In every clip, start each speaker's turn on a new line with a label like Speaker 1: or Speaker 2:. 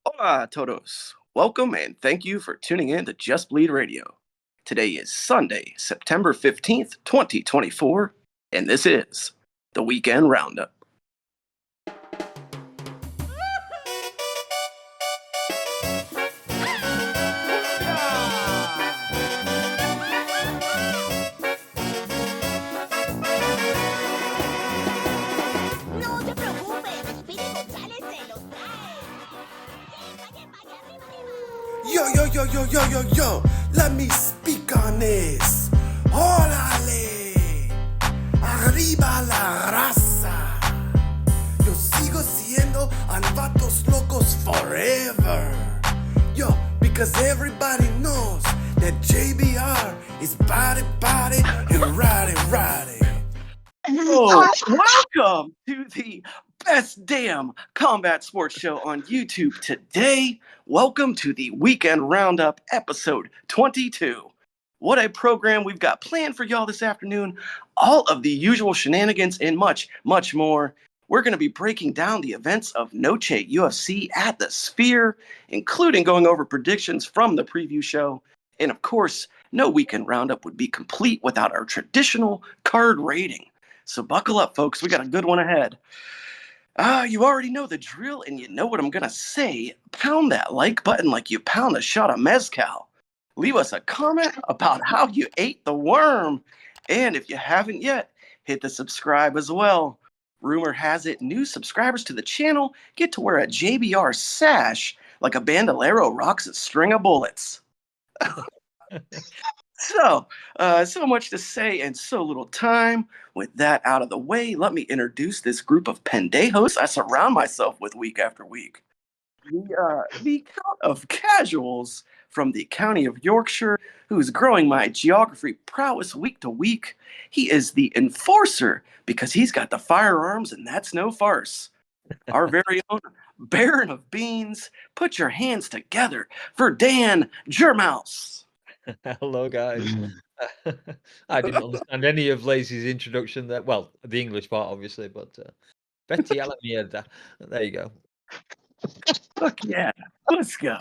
Speaker 1: Hola, a todos. Welcome and thank you for tuning in to Just Bleed Radio. Today is Sunday, September 15th, 2024, and this is the Weekend Roundup.
Speaker 2: No se preocupen, Speedy González se los trae. Vaya, arriba, arriba.
Speaker 3: Yo, let me speak on this. Órale, arriba la raza. Yo sigo siendo Anvatos Locos forever. Yo, because everybody knows that JBR is body and riding.
Speaker 1: Oh, welcome to the best damn combat sports show on YouTube today. Welcome to the Weekend Roundup, episode 22. What a program we've got planned for y'all this afternoon. All of the usual shenanigans and much, much more. We're going to be breaking down the events of Noche UFC at the Sphere, including going over predictions from the preview show. And of course, no Weekend Roundup would be complete without our traditional card rating. So buckle up, folks. We got a good one ahead. You already know the drill, and you know what I'm going to say. Pound that like button like you pound a shot of mezcal. Leave us a comment about how you ate the worm. And if you haven't yet, hit the subscribe as well. Rumor has it new subscribers to the channel get to wear a JBR sash like a bandolero rocks a string of bullets. So much to say and so little time. With that out of the way, let me introduce this group of pendejos I surround myself with week after week. The count of casuals from the county of Yorkshire, who's growing my geography prowess week to week. He is the enforcer because he's got the firearms and that's no farce. Our very own Baron of Beans, put your hands together for Dangermouse.
Speaker 4: Hello, guys. I didn't understand any of Lazy's introduction there. Well, the English part, obviously, but Betty alla mierda. There you go.
Speaker 1: Fuck yeah. Let's go.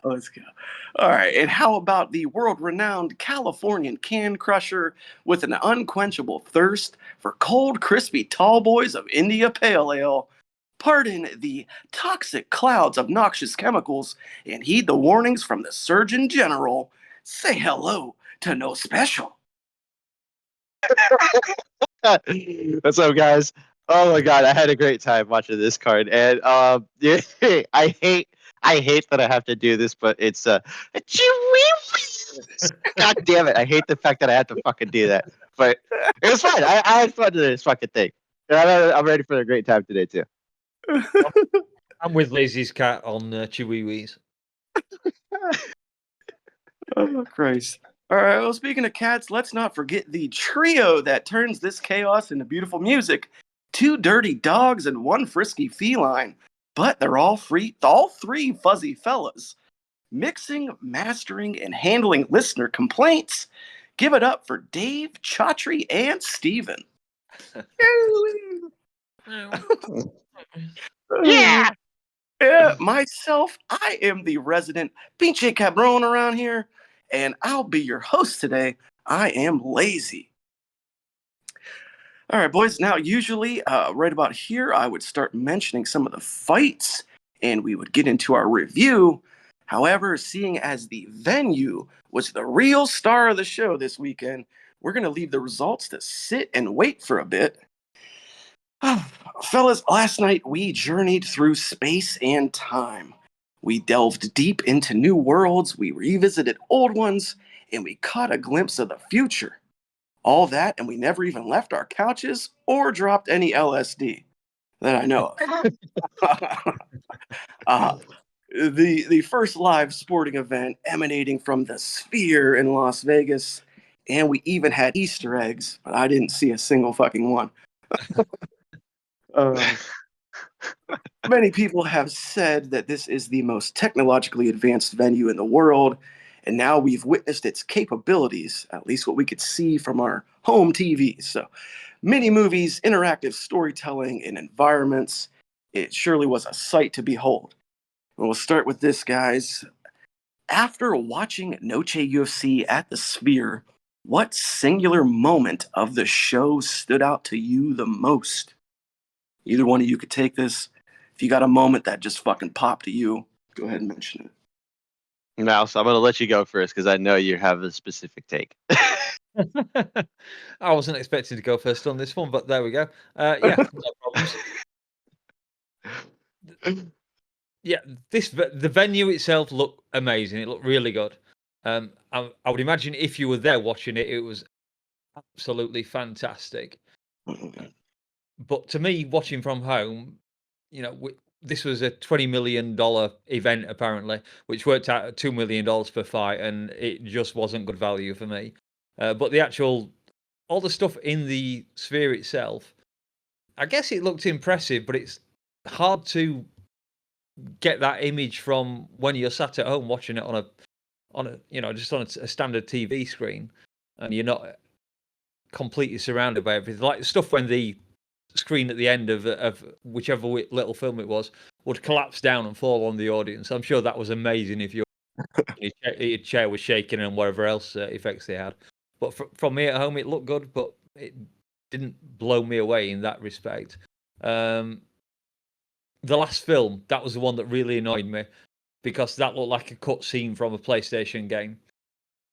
Speaker 1: All right. And how about the world-renowned Californian can crusher with an unquenchable thirst for cold, crispy tall boys of India Pale Ale? Pardon the toxic clouds of noxious chemicals and heed the warnings from the Surgeon General. Say hello to No Special.
Speaker 5: What's up, guys? Oh my god, I had a great time watching this card, and I hate that I have to do this, but it's God damn it, I hate the fact that I have to fucking do that, but it was fun. I had fun doing this fucking thing, and I'm ready for a great time today too.
Speaker 4: I'm with Lazy's cat on Chihuahuas.
Speaker 1: Oh, Christ. All right, well, speaking of cats, let's not forget the trio that turns this chaos into beautiful music. Two dirty dogs and one frisky feline, but they're all three fuzzy fellas. Mixing, mastering, and handling listener complaints. Give it up for Dave, Chaudhry, and Steven.
Speaker 5: Yeah.
Speaker 1: Yeah, myself, I am the resident pinche cabron around here, and I'll be your host today. I am Lazy. All right, boys. Now, usually, right about here, I would start mentioning some of the fights, and we would get into our review. However, seeing as the venue was the real star of the show this weekend, we're going to leave the results to sit and wait for a bit. Fellas, last night we journeyed through space and time. We delved deep into new worlds, we revisited old ones, and we caught a glimpse of the future. All that, and we never even left our couches or dropped any LSD that I know of. The first live sporting event emanating from the Sphere in Las Vegas, and we even had Easter eggs, but I didn't see a single fucking one. Many people have said that this is the most technologically advanced venue in the world, and now we've witnessed its capabilities, at least what we could see from our home TVs. So, mini movies, interactive storytelling, and environments. It surely was a sight to behold. We'll start with this, guys. After watching Noche UFC at the Sphere, what singular moment of the show stood out to you the most? Either one of you could take this. If you got a moment that just fucking popped to you, go ahead and mention it.
Speaker 5: Mouse, I'm gonna let you go first because I know you have a specific take.
Speaker 4: I wasn't expecting to go first on this one, but there we go. Yeah, no problems. Yeah, the venue itself looked amazing. It looked really good. I would imagine if you were there watching it, it was absolutely fantastic. But to me, watching from home, you know, this was a $20 million event apparently, which worked out at $2 million per fight, and it just wasn't good value for me. But all the stuff in the sphere itself, I guess it looked impressive, but it's hard to get that image from when you're sat at home watching it on just on a standard TV screen, and you're not completely surrounded by everything. Like stuff when the screen at the end of whichever little film it was would collapse down and fall on the audience. I'm sure that was amazing if your chair was shaking and whatever else effects they had. But from me at home, it looked good, but it didn't blow me away in that respect. The last film, that was the one that really annoyed me because that looked like a cutscene from a PlayStation game.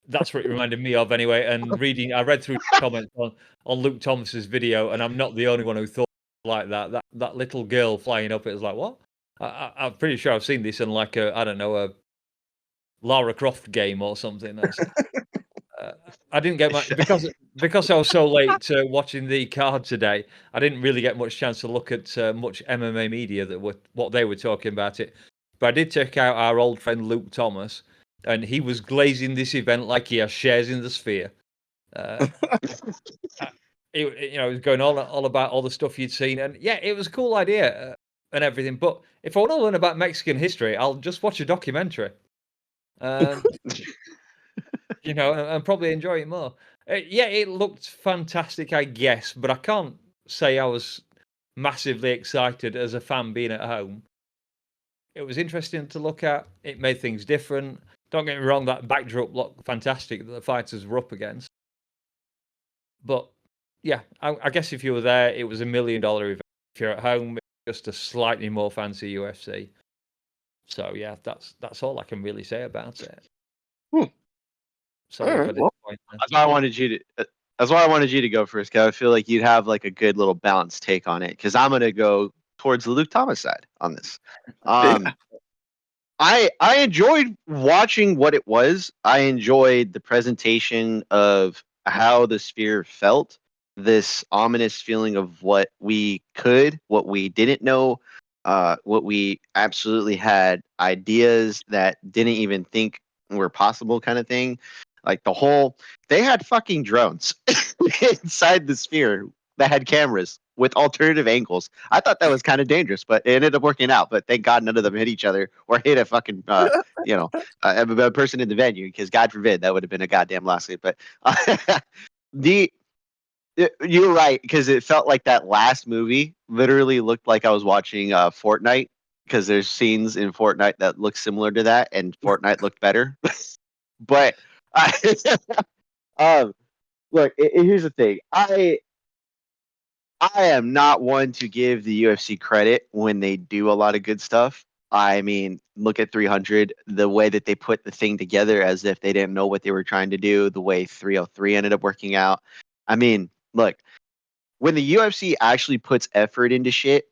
Speaker 4: That's what it reminded me of anyway. And I read through comments on Luke Thomas's video, and I'm not the only one who thought like that. That little girl flying up, it was like, what? I'm pretty sure I've seen this in like a Lara Croft game or something. I didn't get much because I was so late watching the card today. I didn't really get much chance to look at much MMA media what they were talking about it. But I did check out our old friend Luke Thomas, and he was glazing this event like he has shares in the Sphere. He was going all about all the stuff you'd seen, and yeah, it was a cool idea and everything. But if I want to learn about Mexican history, I'll just watch a documentary. And probably enjoy it more. Yeah, it looked fantastic, I guess, but I can't say I was massively excited as a fan being at home. It was interesting to look at. It made things different. Don't get me wrong, that backdrop looked fantastic that the fighters were up against. But yeah, I guess if you were there, it was $1 million event. If you're at home, it's just a slightly more fancy UFC. So yeah, that's all I can really say about it. Sorry if I disappointed.
Speaker 5: That's why I wanted you to. That's why I wanted you to go first, because I feel like you'd have like a good little balanced take on it. Because I'm gonna go towards the Luke Thomas side on this. I enjoyed watching what it was. I enjoyed the presentation of how the Sphere felt. This ominous feeling of what we could, what we didn't know, what we absolutely had ideas that didn't even think were possible, kind of thing. Like they had fucking drones inside the Sphere that had cameras with alternative angles. I thought that was kind of dangerous, but it ended up working out. But thank God none of them hit each other or hit a fucking, a person in the venue, because God forbid that would have been a goddamn lawsuit. But you're right, because it felt like that last movie literally looked like I was watching Fortnite, because there's scenes in Fortnite that look similar to that, and Fortnite looked better. But look, here's the thing. I am not one to give the UFC credit when they do a lot of good stuff. I mean, look at 300, the way that they put the thing together as if they didn't know what they were trying to do, the way 303 ended up working out. I mean, look, when the UFC actually puts effort into shit,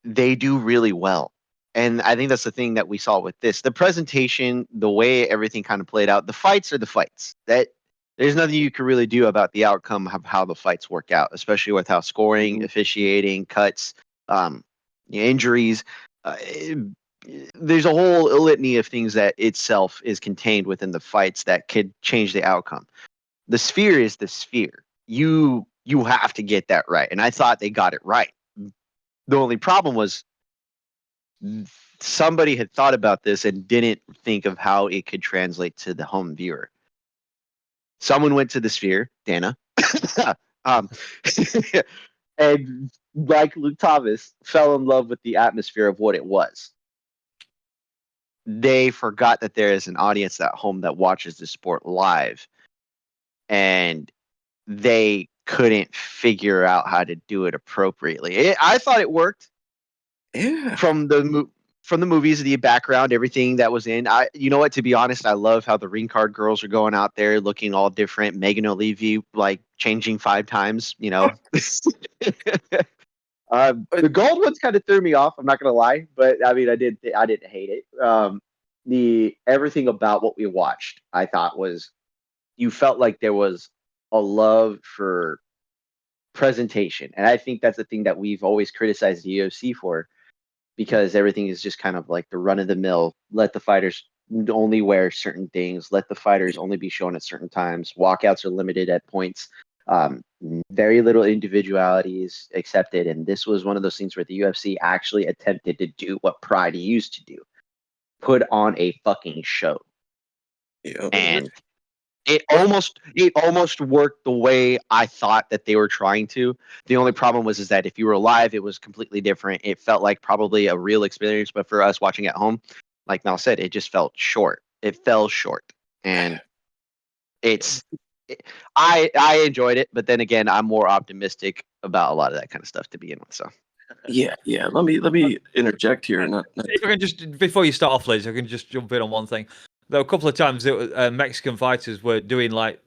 Speaker 5: they do really well. And I think that's the thing that we saw with this. The presentation, the way everything kind of played out, the fights are the fights. There's nothing you can really do about the outcome of how the fights work out, especially with how scoring, officiating, cuts, injuries. There's a whole litany of things that itself is contained within the fights that could change the outcome. The Sphere is the Sphere. You have to get that right. And I thought they got it right. The only problem was somebody had thought about this and didn't think of how it could translate to the home viewer. Someone went to the Sphere, Dana, and like Luke Thomas, fell in love with the atmosphere of what it was. they forgot that there is an audience at home that watches the sport live, and they couldn't figure out how to do it appropriately. I thought it worked
Speaker 1: Yeah.
Speaker 5: from the movies, the background, everything that was in. You know what? To be honest, I love how the ring card girls are going out there looking all different. Megan O'Leary like changing 5 times. You know, the gold ones kind of threw me off. I'm not gonna lie, but I mean, I didn't hate it. The everything about what we watched, I thought was you felt like there was a love for presentation, and I think that's the thing that we've always criticized the UFC for, because everything is just kind of like the run of the mill. Let the fighters only wear certain things. Let the fighters only be shown at certain times. Walkouts are limited at points. Um, Very little individuality is accepted, and this was one of those things where the UFC actually attempted to do what Pride used to do: put on a fucking show.
Speaker 1: Yeah.
Speaker 5: And it almost worked the way I thought that they were trying to. The only problem was is that if you were live, it was completely different. It felt like probably a real experience, but for us watching at home, like Mel said, it just felt short. It fell short, and it's. I enjoyed it, but then again, I'm more optimistic about a lot of that kind of stuff to begin with. So
Speaker 1: Yeah. Let me interject here.
Speaker 4: If I can just, before you start off, Liz, I can just jump in on one thing. There were a couple of times that Mexican fighters were doing like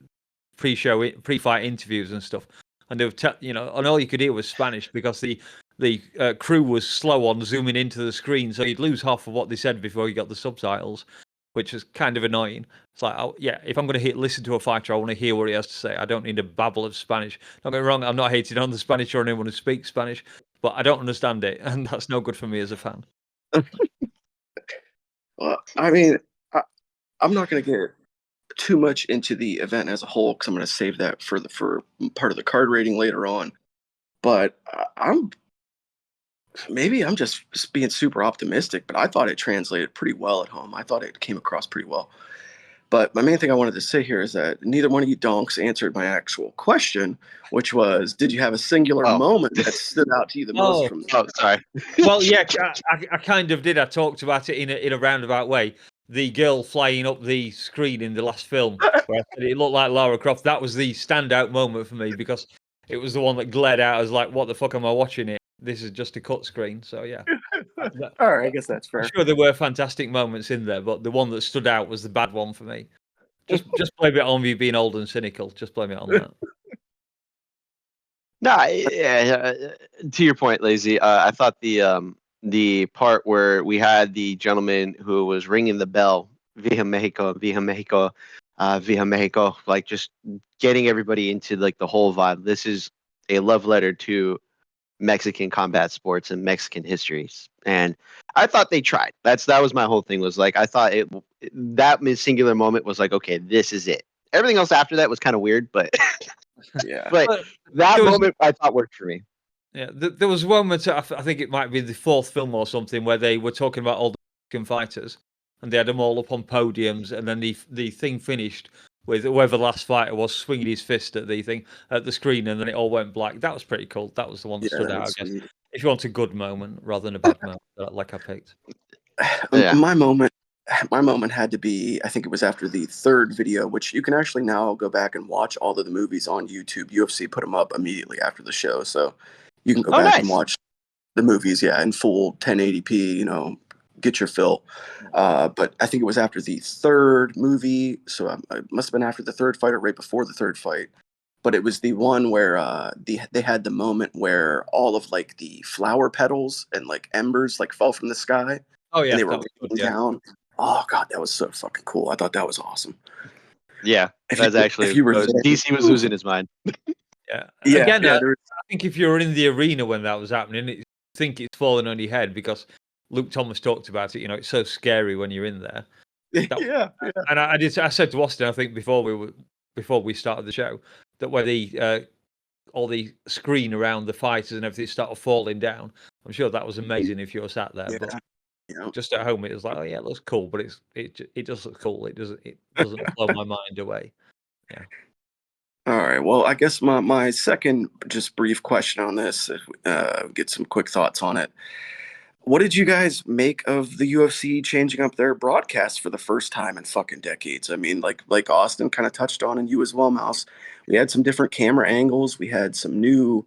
Speaker 4: pre-fight interviews and stuff, and they were, and all you could hear was Spanish because the crew was slow on zooming into the screen, so you'd lose half of what they said before you got the subtitles, which was kind of annoying. It's like, oh, yeah, if I'm going to listen to a fighter, I want to hear what he has to say. I don't need a babble of Spanish. Don't get me wrong, I'm not hating on the Spanish or anyone who speaks Spanish, but I don't understand it, and that's no good for me as a fan.
Speaker 1: Well, I mean, I'm not going to get too much into the event as a whole because I'm going to save that for part of the card rating later on. But I'm just being super optimistic, but I thought it translated pretty well at home. I thought it came across pretty well. But my main thing I wanted to say here is that neither one of you donks answered my actual question, which was, did you have a singular moment that stood out to you the most from?
Speaker 5: Oh, sorry.
Speaker 4: Well, yeah, I kind of did. I talked about it in a roundabout way. The girl flying up the screen in the last film, where I said it looked like Lara Croft. That was the standout moment for me because it was the one that glared out as like, "What the fuck am I watching here? This is just a cut screen." So yeah,
Speaker 1: All right, I guess that's fair.
Speaker 4: I'm sure there were fantastic moments in there, but the one that stood out was the bad one for me. Just blame it on me being old and cynical. Just blame it on that.
Speaker 5: No, yeah. To your point, Lazy. I thought the part where we had the gentleman who was ringing the bell, Via Mexico, Via Mexico, Via Mexico, like just getting everybody into like the whole vibe. This is a love letter to Mexican combat sports and Mexican histories, and I thought they tried. That was my whole thing. Was like I thought that singular moment was like, okay, this is it. Everything else after that was kind of weird, but
Speaker 1: Yeah.
Speaker 5: but that moment I thought worked for me.
Speaker 4: Yeah, there was one moment, I think it might be the fourth film or something, where they were talking about all the Mexican fighters, and they had them all up on podiums, and then the thing finished with whoever the last fighter was swinging his fist at the screen, and then it all went black. That was pretty cool. That was the one that stood out, I guess.
Speaker 1: Sweet.
Speaker 4: If you want a good moment rather than a bad moment, like I picked.
Speaker 5: Yeah.
Speaker 1: My moment had to be, I think it was after the third video, which you can actually now go back and watch all of the movies on YouTube. UFC put them up immediately after the show, so you can go back and watch the movies, in full 1080p, get your fill. But I think it was after the third movie, so it must have been after the third fight or right before the third fight. But it was the one where they had the moment where all of like the flower petals and like embers like fell from the sky.
Speaker 4: Oh yeah,
Speaker 1: and they were
Speaker 4: that was good,
Speaker 1: raining down. Oh god, that was so fucking cool. I thought that was awesome.
Speaker 5: Yeah, that's actually.
Speaker 1: If you were
Speaker 5: DC was losing his mind.
Speaker 4: Yeah.
Speaker 1: Yeah,
Speaker 4: Again,
Speaker 1: yeah,
Speaker 4: I think if you're in the arena when that was happening, you think it's falling on your head because Luke Thomas talked about it. It's so scary when you're in there.
Speaker 1: yeah.
Speaker 4: And I said to Austin, I think before we started the show, that where all the screen around the fighters and everything started falling down. I'm sure that was amazing if you were sat there, but just at home it was like, oh yeah, it looks cool, but it does look cool. It doesn't blow my mind away. Yeah.
Speaker 1: All right. Well, I guess my second just brief question on this, get some quick thoughts on it. What did you guys make of the UFC changing up their broadcast for the first time in fucking decades? I mean, like Austin kind of touched on, and you as well, Mouse. We had some different camera angles. We had some new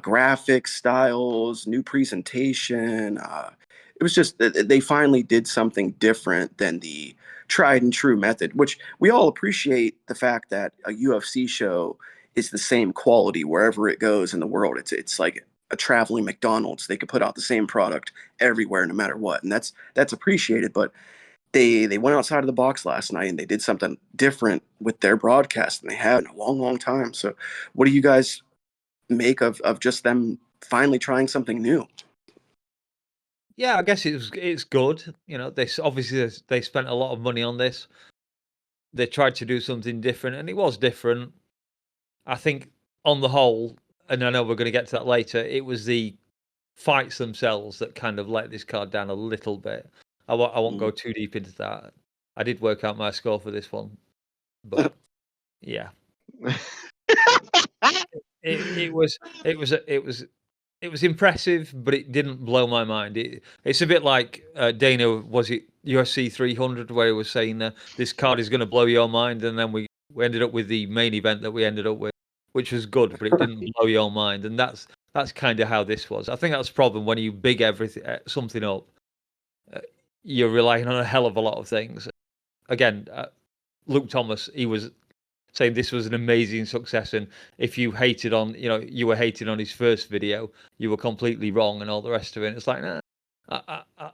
Speaker 1: graphic styles, new presentation. It was just they finally did something different than the tried and true method, which we all appreciate the fact that a UFC show is the same quality wherever it goes in the world. It's like a traveling McDonald's. They could put out the same product everywhere, no matter what, and that's appreciated. But they went outside of the box last night and they did something different with their broadcast than they had in a long, long time. So, what do you guys make of just them finally trying something new?
Speaker 4: Yeah, I guess it's good. You know, obviously they spent a lot of money on this. They tried to do something different, and it was different. I think on the whole, and I know we're going to get to that later, it was the fights themselves that kind of let this card down a little bit. I won't go too deep into that. I did work out my score for this one, but yeah, it was impressive, but it didn't blow my mind. It's a bit like Dana, was it UFC 300, where he was saying this card is going to blow your mind, and then we ended up with the main event that we ended up with, which was good, but it didn't blow your mind, and that's kind of how this was. I think that's the problem when you big everything something up. You're relying on a hell of a lot of things. Again, Luke Thomas, he was saying this was an amazing success, and if you hated on, you were hating on his first video, you were completely wrong, and all the rest of it. It's like, nah,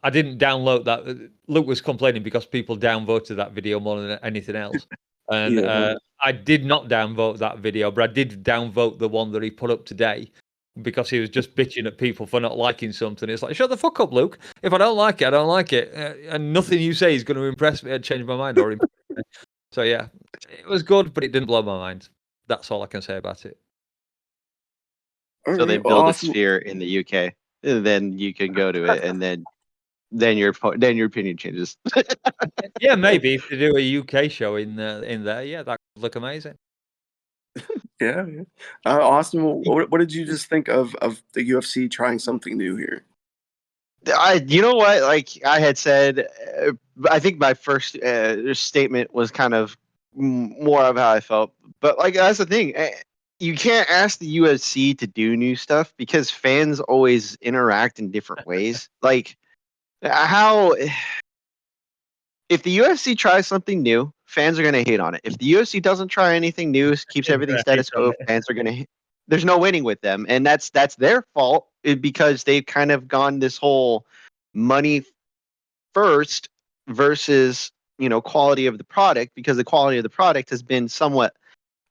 Speaker 4: I didn't download that. Luke was complaining because people downvoted that video more than anything else, and
Speaker 1: Yeah.
Speaker 4: I did not downvote that video, but I did downvote the one that he put up today because he was just bitching at people for not liking something. It's like, shut the fuck up, Luke. If I don't like it, I don't like it, and nothing you say is going to impress me and change my mind or impress me. So yeah, it was good, but it didn't blow my mind. That's all I can say about it.
Speaker 1: All
Speaker 5: So they
Speaker 1: right,
Speaker 5: build a
Speaker 1: awesome.
Speaker 5: sphere in the UK, and then you can go to it, and then your opinion changes.
Speaker 4: Yeah, maybe if they do a UK show in there, yeah, that would look amazing.
Speaker 1: Yeah, yeah. Austin, what did you just think of the UFC trying something new here?
Speaker 5: You know what? Like I had said, I think my first statement was kind of more of how I felt. But like that's the thing, you can't ask the UFC to do new stuff because fans always interact in different ways. Like how if the UFC tries something new, fans are going to hate on it. If the UFC doesn't try anything new, keeps everything status quo, fans are going to. There's no winning with them, and that's their fault because they've kind of gone this whole money first versus quality of the product, because the quality of the product has been somewhat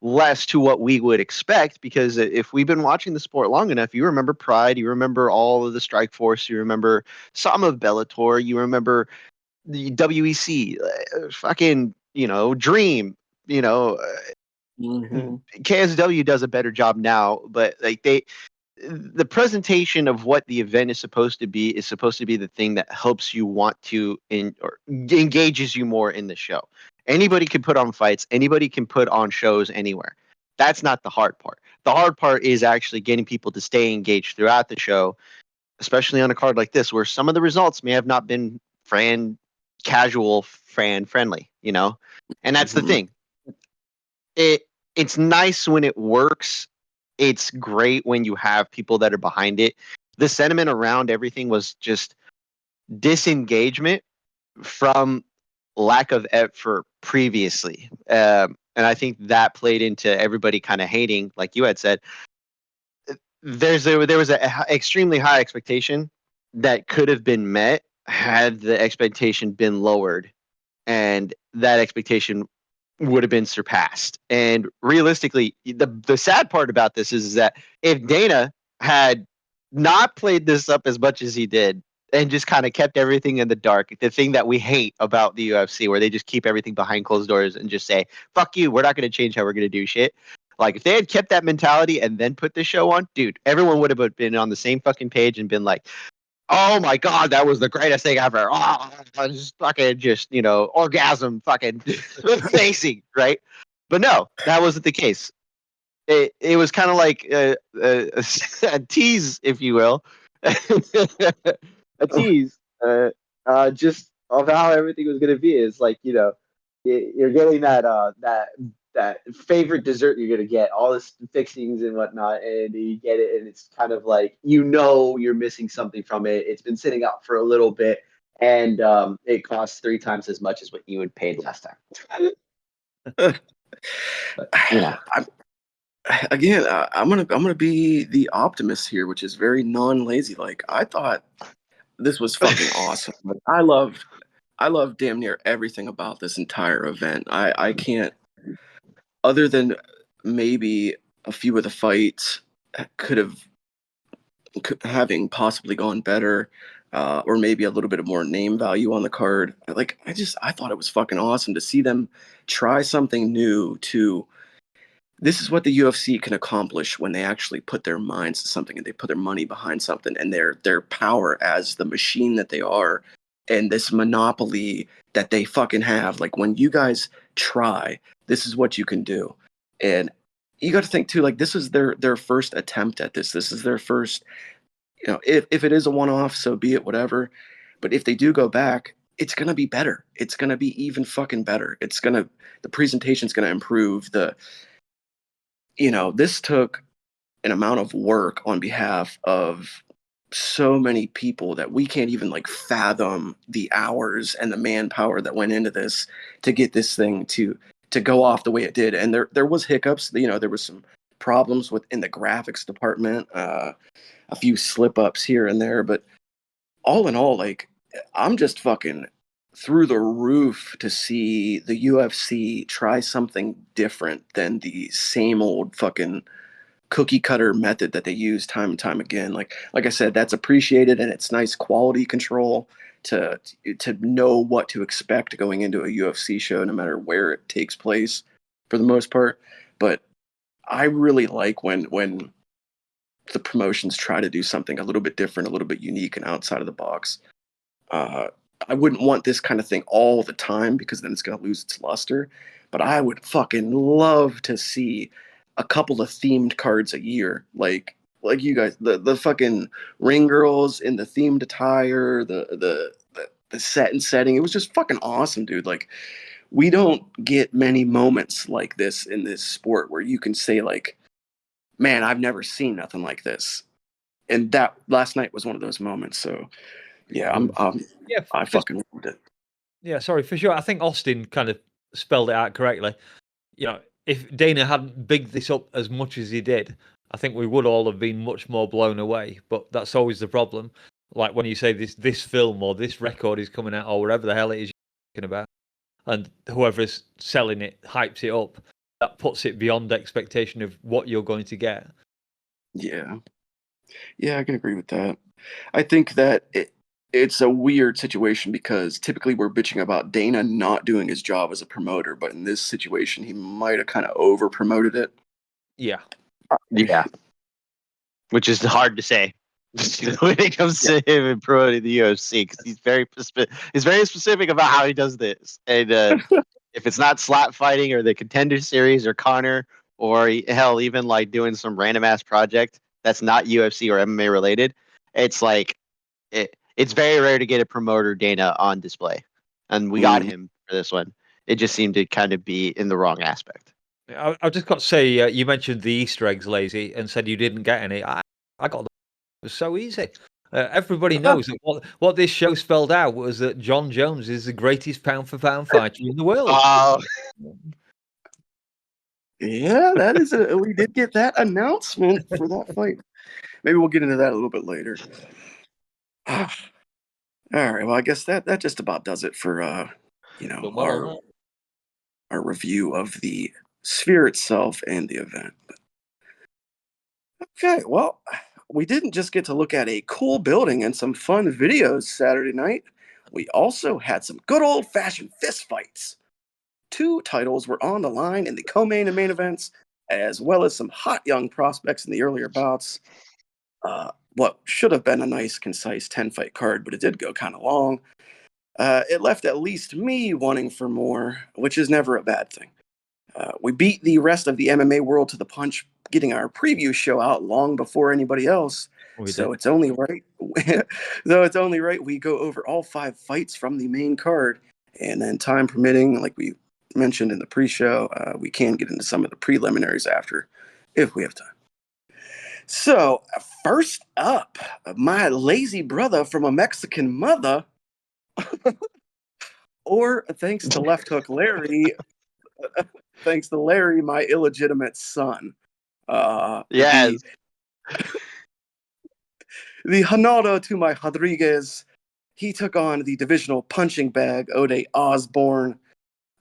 Speaker 5: less to what we would expect, because if we've been watching the sport long enough, you remember Pride, you remember all of the Strike Force, you remember some of Bellator, you remember the WEC, fucking, Dream,
Speaker 1: Mm-hmm.
Speaker 5: KSW does a better job now, but like the presentation of what the event is supposed to be the thing that helps you want to or engages you more in the show. Anybody can put on fights, anybody can put on shows anywhere. That's not the hard part. The hard part is actually getting people to stay engaged throughout the show, especially on a card like this where some of the results may have not been casual fan friendly, and that's the
Speaker 1: Mm-hmm.
Speaker 5: thing. It's nice when it works. It's great when you have people that are behind it. The sentiment around everything was just disengagement from lack of effort previously, and I think that played into everybody kind of hating, like you had said. There was an extremely high expectation that could have been met had the expectation been lowered, and that expectation would have been surpassed. And realistically, the sad part about this is that if Dana had not played this up as much as he did and just kind of kept everything in the dark, the thing that we hate about the UFC, where they just keep everything behind closed doors and just say, fuck you, we're not going to change how we're going to do shit. Like, if they had kept that mentality and then put this show on, dude, everyone would have been on the same fucking page and been like, oh my god, that was the greatest thing ever. Oh, just fucking orgasm fucking amazing, right? But no, that wasn't the case. It was kind of like a tease, if you will. a tease, just of how everything was gonna be. It's like, you're getting that favorite dessert you're gonna get, all this fixings and whatnot, and you get it, and it's kind of like, you're missing something from it. It's been sitting out for a little bit, and it costs 3 times as much as what you had paid last time. But,
Speaker 1: I'm, again, I'm gonna be the optimist here, which is very non-lazy. Like, I thought this was fucking awesome. Like, I love damn near everything about this entire event. I can't, other than maybe a few of the fights having possibly gone better, or maybe a little bit of more name value on the card. Like, I thought it was fucking awesome to see them try something new. This is what the UFC can accomplish when they actually put their minds to something and they put their money behind something, and their power as the machine that they are, and this monopoly that they fucking have. Like, when you guys try, this is what you can do. And you got to think too, like, this is their first attempt at this. This is their first, if it is a one-off, so be it, whatever. But if they do go back, it's gonna be better. It's gonna be even fucking better. The presentation's gonna improve. This took an amount of work on behalf of so many people that we can't even like fathom the hours and the manpower that went into this to get this thing to go off the way it did. And there was hiccups. There was some problems in the graphics department, a few slip ups here and there, but all in all, like, I'm just fucking through the roof to see the UFC try something different than the same old fucking cookie cutter method that they use time and time again. Like I said, that's appreciated, and it's nice quality control to know what to expect going into a UFC show, no matter where it takes place, for the most part. But I really like when the promotions try to do something a little bit different, a little bit unique and outside of the box. I wouldn't want this kind of thing all the time, because then it's going to lose its luster. But I would fucking love to see a couple of themed cards a year, like you guys, the fucking ring girls in the themed attire, the set and setting. It was just fucking awesome, dude. Like, we don't get many moments like this in this sport where you can say, like, man, I've never seen nothing like this. And that last night was one of those moments. So yeah, I fucking loved it.
Speaker 4: Yeah, sorry, for sure. I think Austin kind of spelled it out correctly. If Dana hadn't bigged this up as much as he did, I think we would all have been much more blown away. But that's always the problem. Like when you say this film or this record is coming out or whatever the hell it is you're talking about, and whoever's selling it hypes it up, that puts it beyond expectation of what you're going to get.
Speaker 1: Yeah, I can agree with that. I think that it's a weird situation, because typically we're bitching about Dana not doing his job as a promoter, but in this situation, he might have kind of over promoted it.
Speaker 4: Yeah.
Speaker 5: Yeah. Which is hard to say when it comes to him and promoting the UFC, because he's very specific about how he does this. And if it's not slap fighting or the Contender Series or Connor, or hell, even like doing some random ass project that's not UFC or MMA related, it's like it's very rare to get a promoter Dana on display, and we got him for this one. It just seemed to kind of be in the wrong aspect.
Speaker 4: I've just got to say, you mentioned the Easter eggs, Lazy, and said you didn't get any. I got them. It was so easy. Everybody knows that what this show spelled out was that John Jones is the greatest pound for pound fighter in the world.
Speaker 1: Yeah, we did get that announcement for that fight. Maybe we'll get into that a little bit later. All right. Well, I guess that just about does it for our review of the sphere itself and the event. Okay, well, we didn't just get to look at a cool building and some fun videos Saturday night. We also had some good old-fashioned fist fights. 2 titles were on the line in the co-main and main events, as well as some hot young prospects in the earlier bouts. What should have been a nice, concise 10-fight card, but it did go kind of long. It left at least me wanting for more, which is never a bad thing. We beat the rest of the MMA world to the punch, getting our preview show out long before anybody else.
Speaker 4: We
Speaker 1: So
Speaker 4: did.
Speaker 1: it's only right. Though it's only right we go over all 5 fights from the main card, and then time permitting, like we mentioned in the pre-show, we can get into some of the preliminaries after, if we have time. So first up, my lazy brother from a Mexican mother, or thanks to Left Hook Larry, thanks to Larry, my illegitimate son.
Speaker 5: Yes.
Speaker 1: The Hanado to my Rodriguez. He took on the divisional punching bag, Ode Osborne.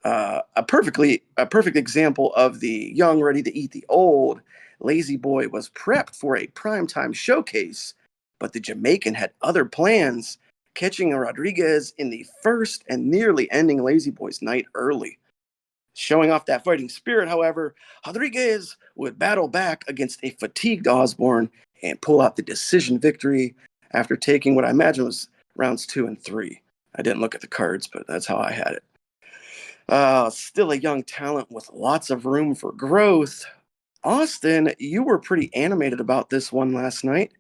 Speaker 1: A perfect example of the young ready to eat the old. Lazy Boy was prepped for a primetime showcase, but the Jamaican had other plans, catching Rodriguez in the first and nearly ending Lazy Boy's night early. Showing off that fighting spirit, however, Rodriguez would battle back against a fatigued Osborne and pull out the decision victory after taking what I imagine was rounds 2 and 3. I didn't look at the cards, but that's how I had it. Still a young talent with lots of room for growth. Austin, you were pretty animated about this one last night,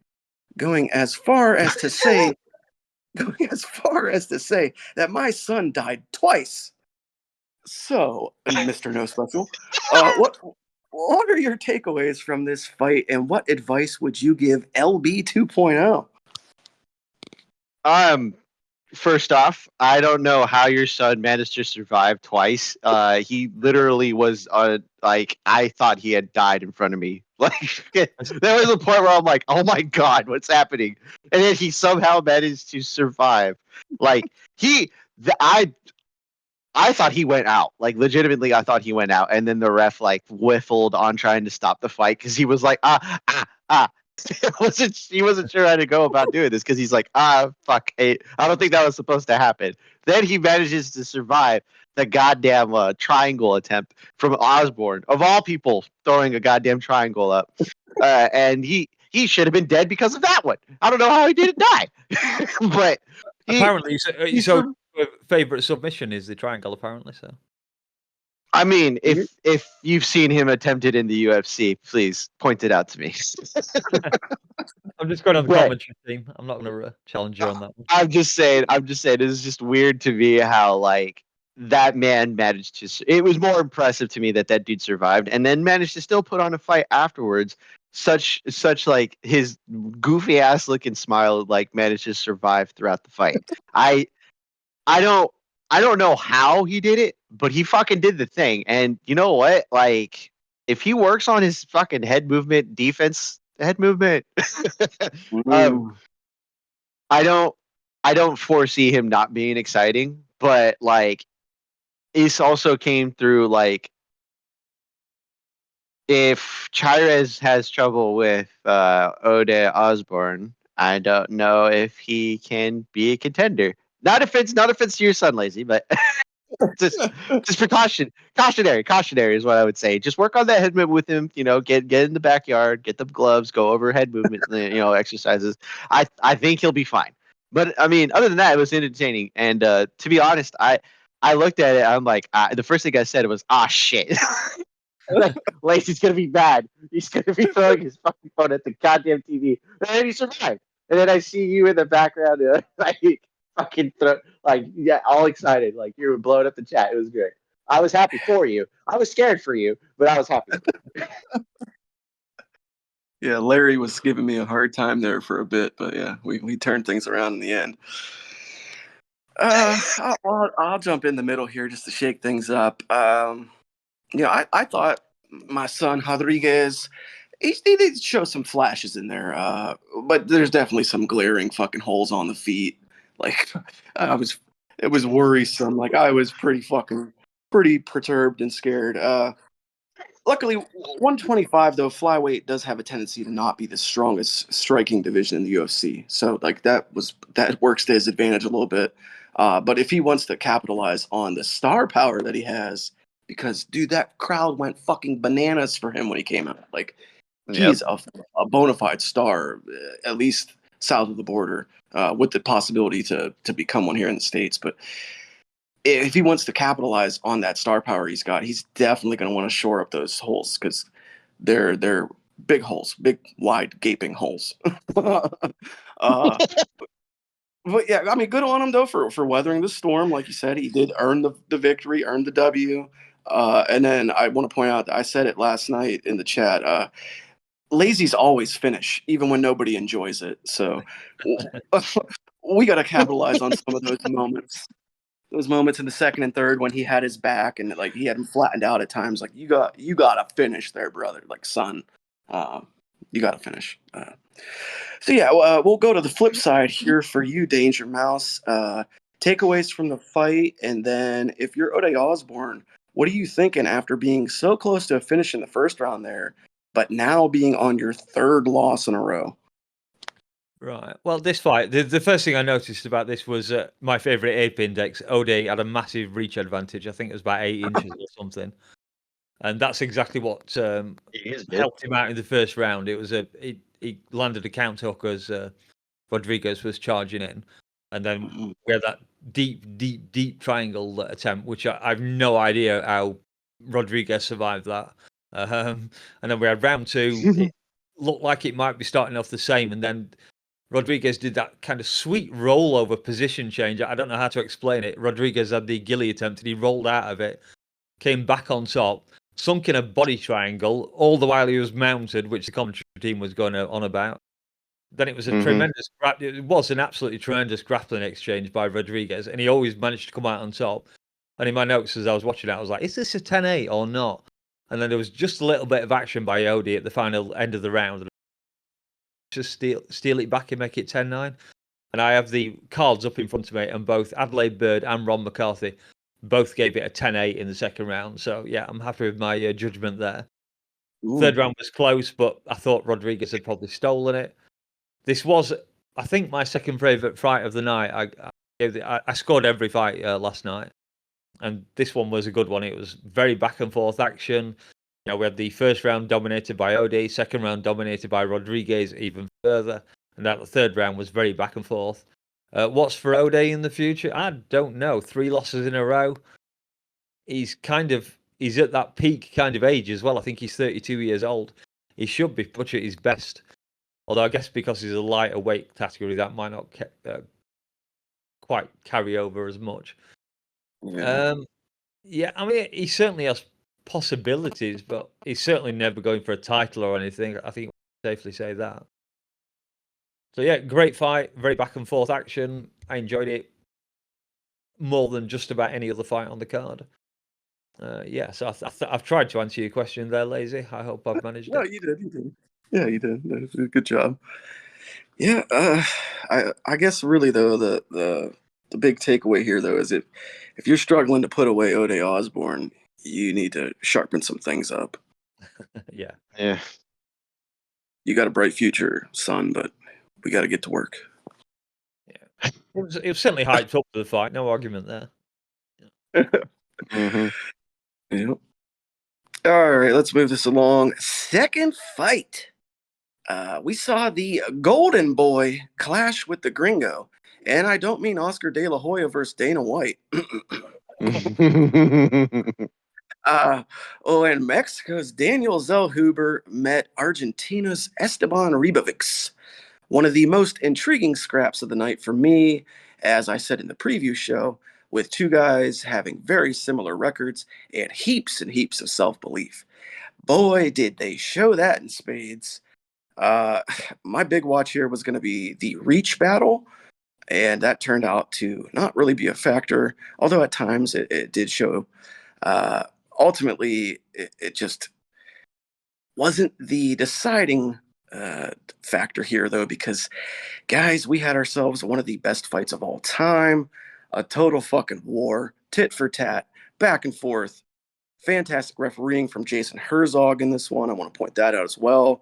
Speaker 1: going as far as to say, that my son died twice. So, Mr. No Special, what are your takeaways from this fight, and what advice would you give LB 2.0?
Speaker 5: First off, I don't know how your son managed to survive twice. He literally was like I thought he had died in front of me. Like there was a point where I'm like, oh my god, what's happening? And then he somehow managed to survive. Like I thought he went out. Like legitimately, I thought he went out. And then the ref like whiffled on trying to stop the fight because he was like ah. He wasn't sure how to go about doing this because he's like, fuck, I don't think that was supposed to happen. Then he manages to survive the goddamn triangle attempt from Osborne, of all people, throwing a goddamn triangle up, and he should have been dead because of that one. I don't know how he didn't die, but
Speaker 4: Apparently,
Speaker 5: he's
Speaker 4: so favorite submission is the triangle. Apparently, so.
Speaker 5: I mean, if you've seen him attempted in the UFC, please point it out to me.
Speaker 4: I'm just going on the
Speaker 5: But
Speaker 4: commentary team. I'm not going to challenge you on that one.
Speaker 5: I'm just saying. It's just weird to me how like that man managed to. It was more impressive to me that dude survived and then managed to still put on a fight afterwards. Such like his goofy ass looking smile like managed to survive throughout the fight. I don't know how he did it, but he fucking did the thing. And you know what? Like, if he works on his fucking head movement, um, I don't foresee him not being exciting. But like, this also came through like, if Chires has trouble with Ode Osborne, I don't know if he can be a contender. Not offense to your son, Lazy, but just cautionary is what I would say. Just work on that head movement with him. You know, get in the backyard, get the gloves, go over head movement, exercises. I think he'll be fine. But I mean, other than that, it was entertaining. And to be honest, I looked at it. I'm like, the first thing I said was, shit. Like Lacey's gonna be bad. He's gonna be throwing his fucking phone at the goddamn TV, and then he survived. And then I see you in the background, like fucking all excited, like you were blowing up the chat. It was great. I was happy for you. I was scared for you, but I was happy.
Speaker 1: Yeah, Larry was giving me a hard time there for a bit, but yeah, we turned things around in the end. I'll jump in the middle here just to shake things up. I thought my son Rodriguez, he did show some flashes in there, but there's definitely some glaring fucking holes on the feet. Like it was worrisome. Like I was pretty perturbed and scared. Luckily, 125 though flyweight does have a tendency to not be the strongest striking division in the UFC. So like that works to his advantage a little bit. But if he wants to capitalize on the star power that he has, because dude, that crowd went fucking bananas for him when he came out. Like he's a bona fide star, at least south of the border, with the possibility to become one here in the States. But if he wants to capitalize on that star power he's got, he's definitely going to want to shore up those holes because they're big holes, big wide gaping holes. uh, but yeah, I mean, good on him though for weathering the storm. Like you said, he did earn the victory, earn the W. And then I want to point out that I said it last night in the chat. Lazy's always finish, even when nobody enjoys it. So we got to capitalize on some of those moments. Those moments in the second and third when he had his back and like he had him flattened out at times. Like you got to finish there, brother. Like son, you got to finish. So yeah, we'll go to the flip side here for you, Danger Mouse. Takeaways from the fight, and then if you're Ode Osborne, what are you thinking after being so close to a finish in the first round there, but now being on your third loss in a row?
Speaker 4: Right. Well, this fight, the first thing I noticed about this was my favorite ape index. Ode had a massive reach advantage. I think it was about 8 inches or something, and that's exactly what
Speaker 5: He is good.
Speaker 4: helped him out in the first round. It was he landed a counter hook as Rodriguez was charging in, and then
Speaker 1: Mhm.
Speaker 4: we had that deep triangle attempt, which I've no idea how Rodriguez survived that. And then we had round two. It looked like it might be starting off the same, and then Rodriguez did that kind of sweet rollover position change. I don't know how to explain it. Rodriguez had the ghillie attempt, and he rolled out of it, came back on top, sunk in a body triangle, all the while he was mounted, which the commentary team was going on about. Then it was a tremendous, it was an absolutely tremendous grappling exchange by Rodriguez, and he always managed to come out on top. And in my notes as I was watching it, I was like, is this a 10-8 or not? And then there was just a little bit of action by Odie at the final end of the round. Just steal it back and make it 10-9. And I have the cards up in front of me, and both Adelaide Bird and Ron McCarthy both gave it a 10-8 in the second round. So yeah, I'm happy with my judgment there.
Speaker 1: Ooh.
Speaker 4: Third round was close, but I thought Rodriguez had probably stolen it. This was, I think, my second favourite fight of the night. I scored every fight last night, and this one was a good one. It was very back and forth action. You know, we had the first round dominated by Ode, second round dominated by Rodriguez even further, and that the third round was very back and forth. What's for Ode in the future? I don't know. 3 losses in a row. He's at that peak kind of age as well. I think he's 32 years old. He should be pushing at his best. Although I guess because he's a lighter weight category, that might not quite carry over as much.
Speaker 1: Yeah.
Speaker 4: Yeah, I mean, he certainly has possibilities, but he's certainly never going for a title or anything. I think we can safely say that. So yeah, great fight, very back and forth action. I enjoyed it more than just about any other fight on the card. Yeah, so I've tried to answer your question there, Lazy. I hope I've managed
Speaker 1: No,
Speaker 4: it.
Speaker 1: you did. You did. Yeah, you did. That was a good job. Yeah, I guess really though the big takeaway here though is if you're struggling to put away Ode Osborne, you need to sharpen some things up.
Speaker 4: Yeah.
Speaker 5: Yeah.
Speaker 1: You got a bright future, son, but we got to get to work.
Speaker 4: It was certainly hyped up for the fight. No argument there.
Speaker 1: Yep. All right, let's move this along. Second fight. We saw the Golden Boy clash with the Gringo. And I don't mean Oscar De La Hoya versus Dana White. And Mexico's Daniel Zellhuber met Argentina's Esteban Ribovics. One of the most intriguing scraps of the night for me, as I said in the preview show, with two guys having very similar records and heaps of self-belief. Boy, did they show that in spades. My big watch here was going to be the reach battle, and that turned out to not really be a factor, although at times it did show. Ultimately, it just wasn't the deciding factor here, though, because, guys, we had ourselves one of the best fights of all time, a total fucking war, tit for tat, back and forth. Fantastic refereeing from Jason Herzog in this one. I want to point that out as well.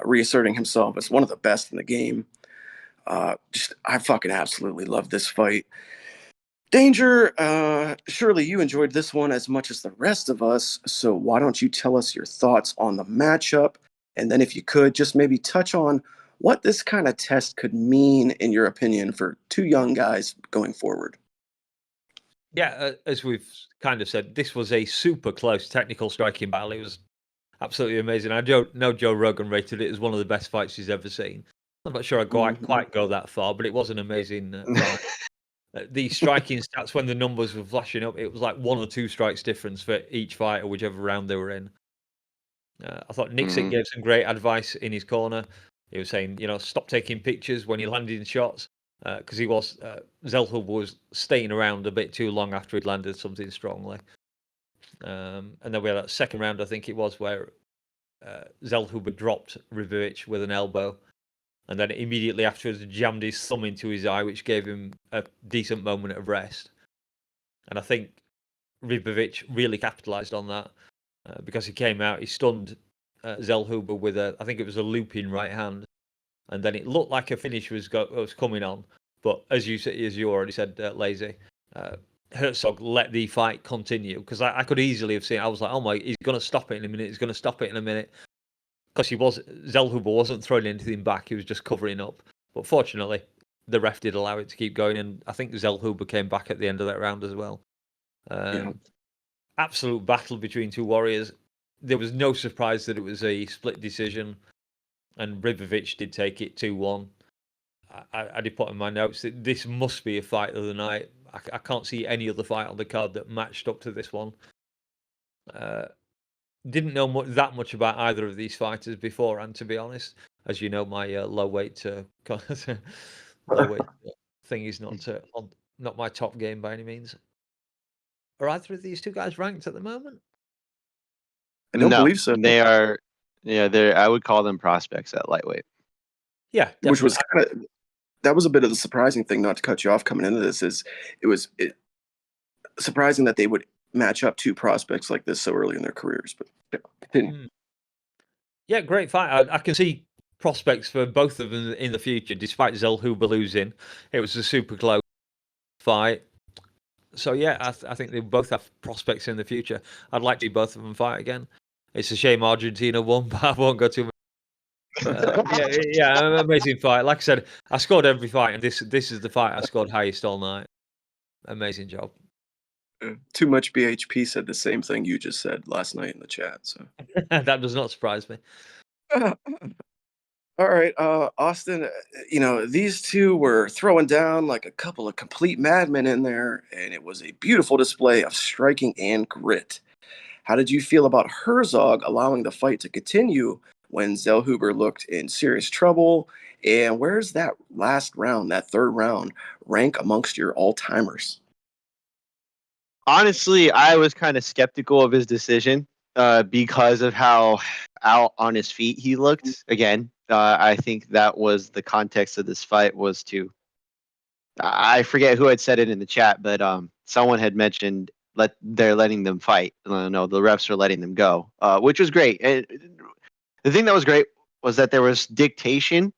Speaker 1: Reasserting himself as one of the best in the game. I fucking absolutely love this fight. Danger, surely you enjoyed this one as much as the rest of us, so why don't you tell us your thoughts on the matchup? And then if you could, just maybe touch on what this kind of test could mean, in your opinion, for two young guys going forward.
Speaker 4: Yeah, as we've kind of said, this was a super close technical striking battle. It was absolutely amazing. I know Joe Rogan rated it as one of the best fights he's ever seen. I'm not sure I quite go that far, but it was an amazing fight. The striking stats when the numbers were flashing up, it was like 1 or 2 strikes difference for each fighter, whichever round they were in. I thought Nixon gave some great advice in his corner. He was saying, stop taking pictures when you're landing shots, because Zellhuber was staying around a bit too long after he'd landed something strongly. And then we had that second round, I think it was, where Zellhuber dropped Ribovic with an elbow, and then immediately afterwards jammed his thumb into his eye, which gave him a decent moment of rest. And I think Ribovic really capitalised on that because he came out, he stunned Zellhuber with I think it was a looping right hand, and then it looked like a finish was coming on. But as you already said, Lazy, Herzog let the fight continue, because I could easily have seen. I was like, oh my, he's going to stop it in a minute. He's going to stop it in a minute. Because Zellhuber wasn't throwing anything back, he was just covering up. But fortunately, the ref did allow it to keep going, and I think Zellhuber came back at the end of that round as well. Absolute battle between two warriors. There was no surprise that it was a split decision, and Ribovic did take it 2-1. I did put in my notes that this must be a fight of the night. I can't see any other fight on the card that matched up to this one. Didn't know that much about either of these fighters beforehand, to be honest. As you know, my low weight thing is not my top game by any means. Are either of these two guys ranked at the moment?
Speaker 1: I don't believe so.
Speaker 5: They are. Yeah, I would call them prospects at lightweight.
Speaker 4: Yeah, definitely.
Speaker 1: Which was that was a bit of the surprising thing. Not to cut you off coming into this, is it was surprising that they would match up two prospects like this so early in their careers. But
Speaker 4: yeah, great fight. I can see prospects for both of them in the future, despite Zellhuber losing. It was a super close fight. So yeah, I think they both have prospects in the future. I'd like to see both of them fight again. It's a shame Argentina won, but I won't go too much. Yeah, amazing fight. Like I said, I scored every fight, and this is the fight I scored highest all night. Amazing job.
Speaker 1: Too Much BHP said the same thing you just said last night in the chat. So
Speaker 4: that does not surprise me.
Speaker 1: All right, Austin, these two were throwing down like a couple of complete madmen in there, and it was a beautiful display of striking and grit. How did you feel about Herzog allowing the fight to continue when Zellhuber looked in serious trouble? And where's that last round, that third round, rank amongst your all-timers?
Speaker 5: Honestly, I was kind of skeptical of his decision because of how out on his feet he looked. Again, I think that was the context of this fight, was to, I forget who had said it in the chat, but someone had mentioned they're letting them fight. No, the refs are letting them go, which was great. And the thing that was great was that there was dictation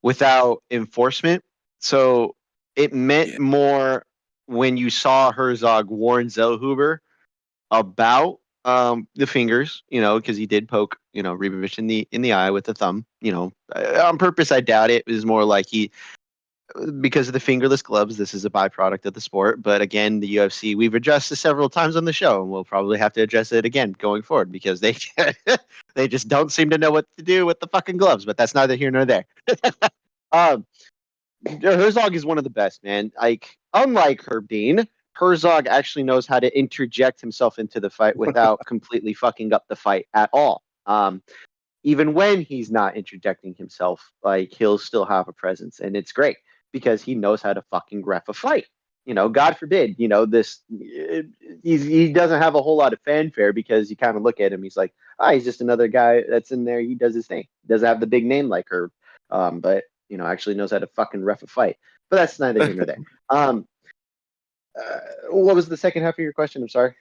Speaker 5: without enforcement. So it meant more when you saw Herzog warn Zellhuber about the fingers, because he did poke, Ribovic in the eye with the thumb, on purpose. I doubt it. It was more like because of the fingerless gloves, this is a byproduct of the sport. But again, the UFC, we've addressed this several times on the show, and we'll probably have to address it again going forward, because they they just don't seem to know what to do with the fucking gloves. But that's neither here nor there. Herzog is one of the best, man. Like, unlike Herb Dean, Herzog actually knows how to interject himself into the fight without completely fucking up the fight at all. Even when he's not interjecting himself, like, he'll still have a presence, and it's great because he knows how to fucking ref a fight. God forbid, he doesn't have a whole lot of fanfare, because you kind of look at him, he's like, he's just another guy that's in there. He does his thing. He doesn't have the big name like Herb, but actually knows how to fucking ref a fight. But that's neither here nor there. What was the second half of your question? I'm sorry.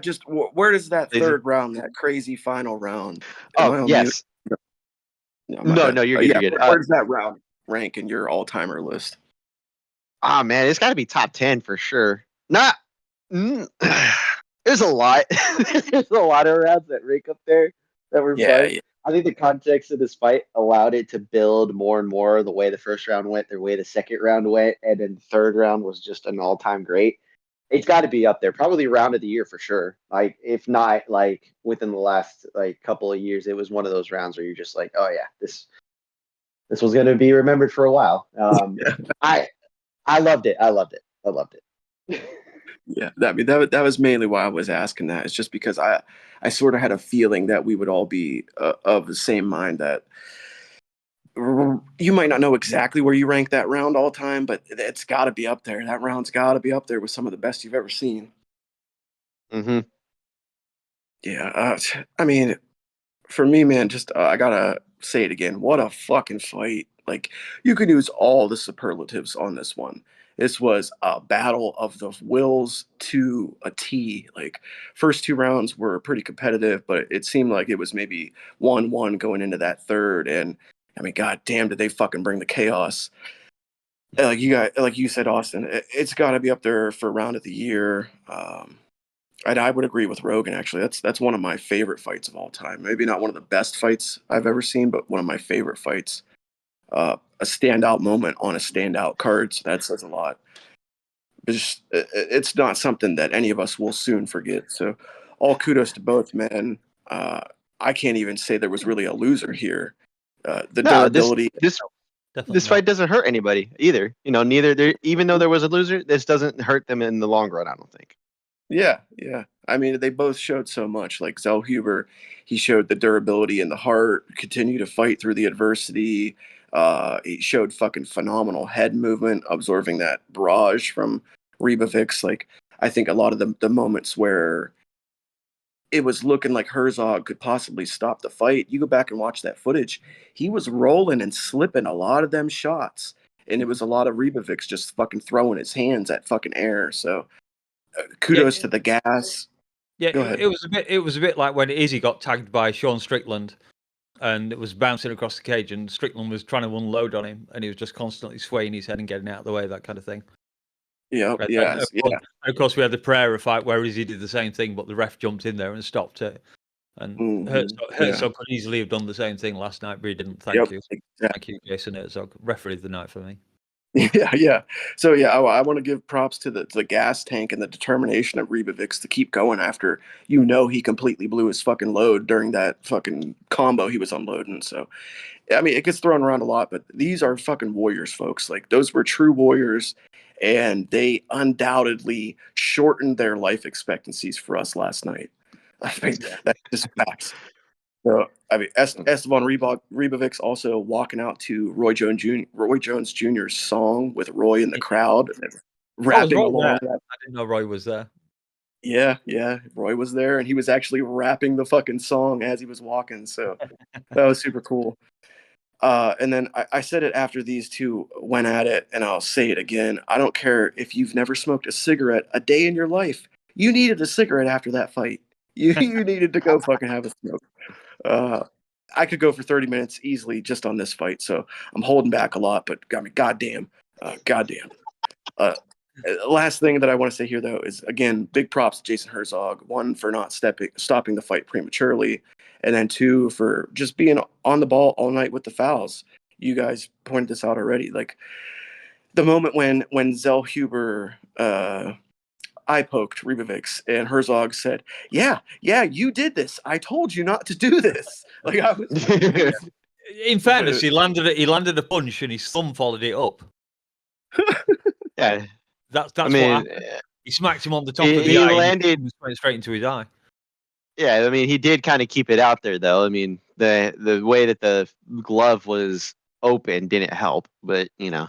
Speaker 1: Just where does that third round, that crazy final round?
Speaker 5: Yes. No, you're good. You're good.
Speaker 1: Where does that round rank in your all-timer list?
Speaker 5: Man, it's got to be top 10 for sure. There's a lot. There's a lot of rounds that rank up there that were fun. Yeah. I think the context of this fight allowed it to build more and more the way the first round went, the way the second round went, and then the third round was just an all-time great. it's got to be up there, probably round of the year for sure. Like if not like within the last like couple of years, it was one of those rounds where you're just like, oh yeah, this was going to be remembered for a while. I loved it. I loved it. I loved it.
Speaker 1: Yeah, that was mainly why I was asking that. It's just because I sort of had a feeling that we would all be of the same mind that you might not know exactly where you rank that round all time, but it's got to be up there. That round's got to be up there with some of the best you've ever seen.
Speaker 5: Mm-hmm.
Speaker 1: Yeah, I mean, for me, man, just I gotta say it again. What a fucking fight! Like you could use all the superlatives on this one. This was a battle of the wills to a T. Like first two rounds were pretty competitive, but it seemed like it was maybe 1-1 going into that third. And I mean, god damn, did they fucking bring the chaos? Like you said, Austin, it's got to be up there for round of the year. I would agree with Rogan. Actually, that's one of my favorite fights of all time. Maybe not one of the best fights I've ever seen, but one of my favorite fights. A standout moment on a standout card. So that says a lot. It's not something that any of us will soon forget. So, all kudos to both men. I can't even say there was really a loser here. The
Speaker 5: No, this
Speaker 1: durability.
Speaker 5: this
Speaker 4: Definitely
Speaker 5: this
Speaker 4: not.
Speaker 5: fight doesn't hurt anybody either. You know, neither there. Even though there was a loser, this doesn't hurt them in the long run. I don't think.
Speaker 1: Yeah, yeah. I mean, they both showed so much. Like Zellhuber, he showed the durability in the heart, continue to fight through the adversity. He showed fucking phenomenal head movement, absorbing that barrage from Rebovix. Like, I think a lot of the moments where it was looking like Herzog could possibly stop the fight, you go back and watch that footage. He was rolling and slipping a lot of them shots. And it was a lot of Rebovix just fucking throwing his hands at fucking air. So
Speaker 4: Yeah,
Speaker 1: kudos to the gas.
Speaker 4: yeah.
Speaker 1: Go ahead.
Speaker 4: It was a bit. It was a bit like when Izzy got tagged by Sean Strickland, and it was bouncing across the cage, and Strickland was trying to unload on him, and he was just constantly swaying his head and getting out of the way, that kind of thing.
Speaker 1: Yep.
Speaker 4: And
Speaker 1: Yes. Yeah.
Speaker 4: of course, we had the Pereira fight where Izzy did the same thing, but the ref jumped in there and stopped it. And
Speaker 1: Yeah.
Speaker 4: Herzog could easily have done the same thing last night, but he didn't.
Speaker 1: Yep.
Speaker 4: Thank you, Jason Herzog, refereed the night for me.
Speaker 1: Yeah. Yeah. So yeah, I want to give props to the gas tank and the determination of Rebovix to keep going after he completely blew his fucking load during that fucking combo he was unloading. So I mean, it gets thrown around a lot, but these are fucking warriors, folks. Like those were true warriors, and they undoubtedly shortened their life expectancies for us last night. I think that's just facts. So, I mean, Esteban Rebovix also walking out to Roy Jones Jr.'s song with Roy in the crowd,
Speaker 4: Oh, was
Speaker 1: rapping
Speaker 4: Roy there?
Speaker 1: along.
Speaker 4: I didn't know Roy was there.
Speaker 1: Yeah, yeah, Roy was there, and he was actually rapping the fucking song as he was walking. So that was super cool. And then I said it after these two went at it, and I'll say it again. I don't care if you've never smoked a cigarette a day in your life. You needed a cigarette after that fight. You needed to go fucking have a smoke. Uh, I could go for 30 minutes easily just on this fight, so I'm holding back a lot. But I mean, goddamn. Uh, last thing that I want to say here, though, is again, big props to Jason Herzog. One for not stopping the fight prematurely, and then two for just being on the ball all night with the fouls. You guys pointed this out already. Like the moment when Zellhuber eye poked Rebovix and Herzog said, "Yeah, you did this. I told you not to do this." Like I was.
Speaker 4: In fairness, he landed a punch and his thumb followed it up.
Speaker 5: Yeah,
Speaker 4: That's
Speaker 5: I
Speaker 4: what
Speaker 5: mean,
Speaker 4: happened. He smacked him on the top of the
Speaker 5: he
Speaker 4: eye.
Speaker 5: landed.
Speaker 4: And went straight into his eye.
Speaker 5: Yeah, I mean, he did kind of keep it out there, though. I mean, the way that the glove was open didn't help, but you know,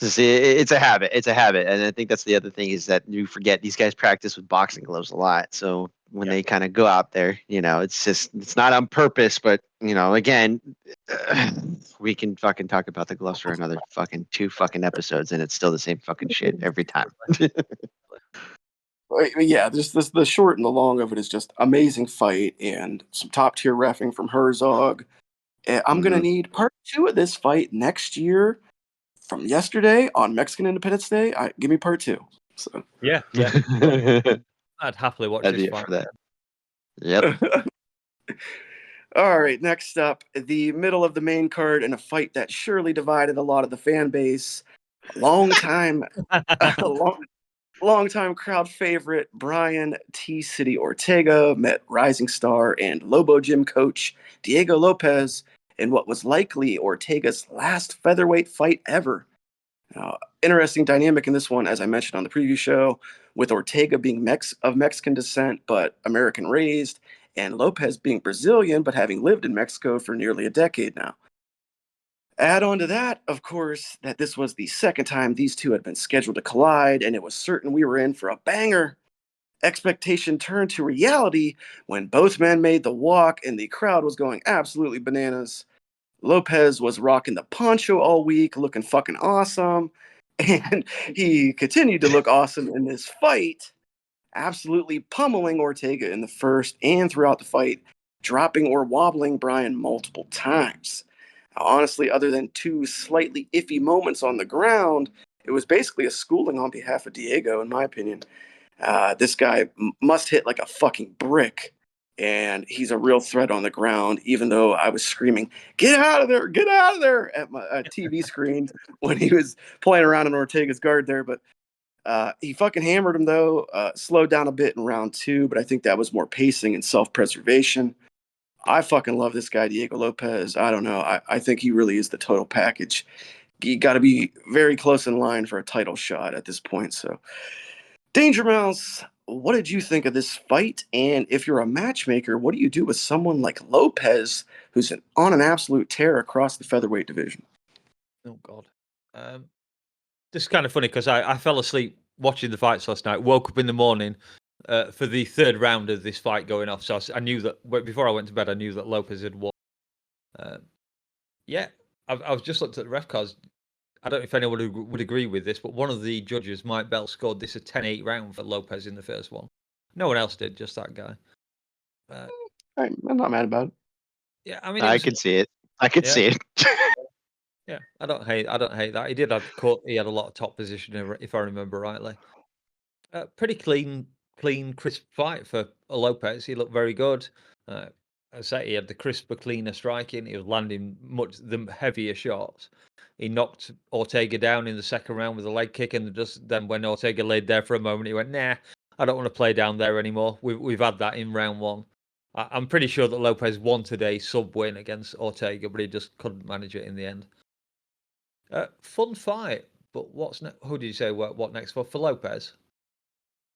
Speaker 5: it's a habit. It's a habit, and I think that's the other thing is that you forget these guys practice with boxing gloves a lot. So when they kind of go out there, you know, it's not on purpose, but you know, again, we can fucking talk about the gloves for another fucking 2 fucking episodes, and it's still the same fucking shit every time.
Speaker 1: Yeah, just this the short and the long of it is just amazing fight and some top tier refing from Herzog. I'm gonna
Speaker 5: Mhm.
Speaker 1: need part two of this fight next year from yesterday on Mexican Independence Day. Give me part two. So
Speaker 4: Yeah. I'd happily watch
Speaker 5: That'd
Speaker 4: this
Speaker 5: be it
Speaker 4: fight.
Speaker 5: for that. Yep.
Speaker 1: all right, next up, the middle of the main card in a fight that surely divided a lot of the fan base. A long time, a long, Longtime crowd favorite Brian T. City Ortega met rising star and Lobo Gym coach Diego Lopez in what was likely Ortega's last featherweight fight ever. Interesting dynamic in this one, as I mentioned on the preview show, with Ortega being of Mexican descent but American raised, and Lopez being Brazilian but having lived in Mexico for nearly a decade now. Add on to that, of course, that this was the second time these two had been scheduled to collide, and it was certain we were in for a banger. Expectation turned to reality when both men made the walk and the crowd was going absolutely bananas. Lopez was rocking the poncho all week, looking fucking awesome. And he continued to look awesome in this fight, absolutely pummeling Ortega in the first and throughout the fight, dropping or wobbling Bryan multiple times. Honestly, other than two slightly iffy moments on the ground, it was basically a schooling on behalf of Diego, in my opinion. This guy must hit like a fucking brick, and he's a real threat on the ground, even though I was screaming, get out of there, at my TV screen when he was playing around in Ortega's guard there. But he fucking hammered him, though, slowed down a bit in round two, but I think that was more pacing and self-preservation. I fucking love this guy, Diego Lopez. I don't know. I think he really is the total package. You got to be very close in line for a title shot at this point. So, Dangermouse, what did you think of this fight? And if you're a matchmaker, what do you do with someone like Lopez, who's on an absolute tear across the featherweight division?
Speaker 4: Oh God. This is kind of funny because I fell asleep watching the fights last night. Woke up in the morning for the third round of this fight going off. So I knew that before I went to bed, I knew that Lopez had won. Yeah, I've just looked at the ref cards. I don't know if anyone would agree with this, but one of the judges, Mike Bell, scored this a 10-8 round for Lopez in the first one. No one else did, just that guy.
Speaker 1: I'm not mad about it.
Speaker 4: Yeah, I mean,
Speaker 5: I could see it. I could see it.
Speaker 4: Yeah, I don't hate that. He did have he had a lot of top position, if I remember rightly. Pretty clean, crisp fight for Lopez. He looked very good. I say he had the crisper, cleaner striking. He was landing much the heavier shots. He knocked Ortega down in the second round with a leg kick, and then when Ortega laid there for a moment, he went, "Nah, I don't want to play down there anymore." We've had that in round one. I'm pretty sure that Lopez wanted a sub win against Ortega, but he just couldn't manage it in the end. Fun fight, but what's next? Who did you say what next for Lopez?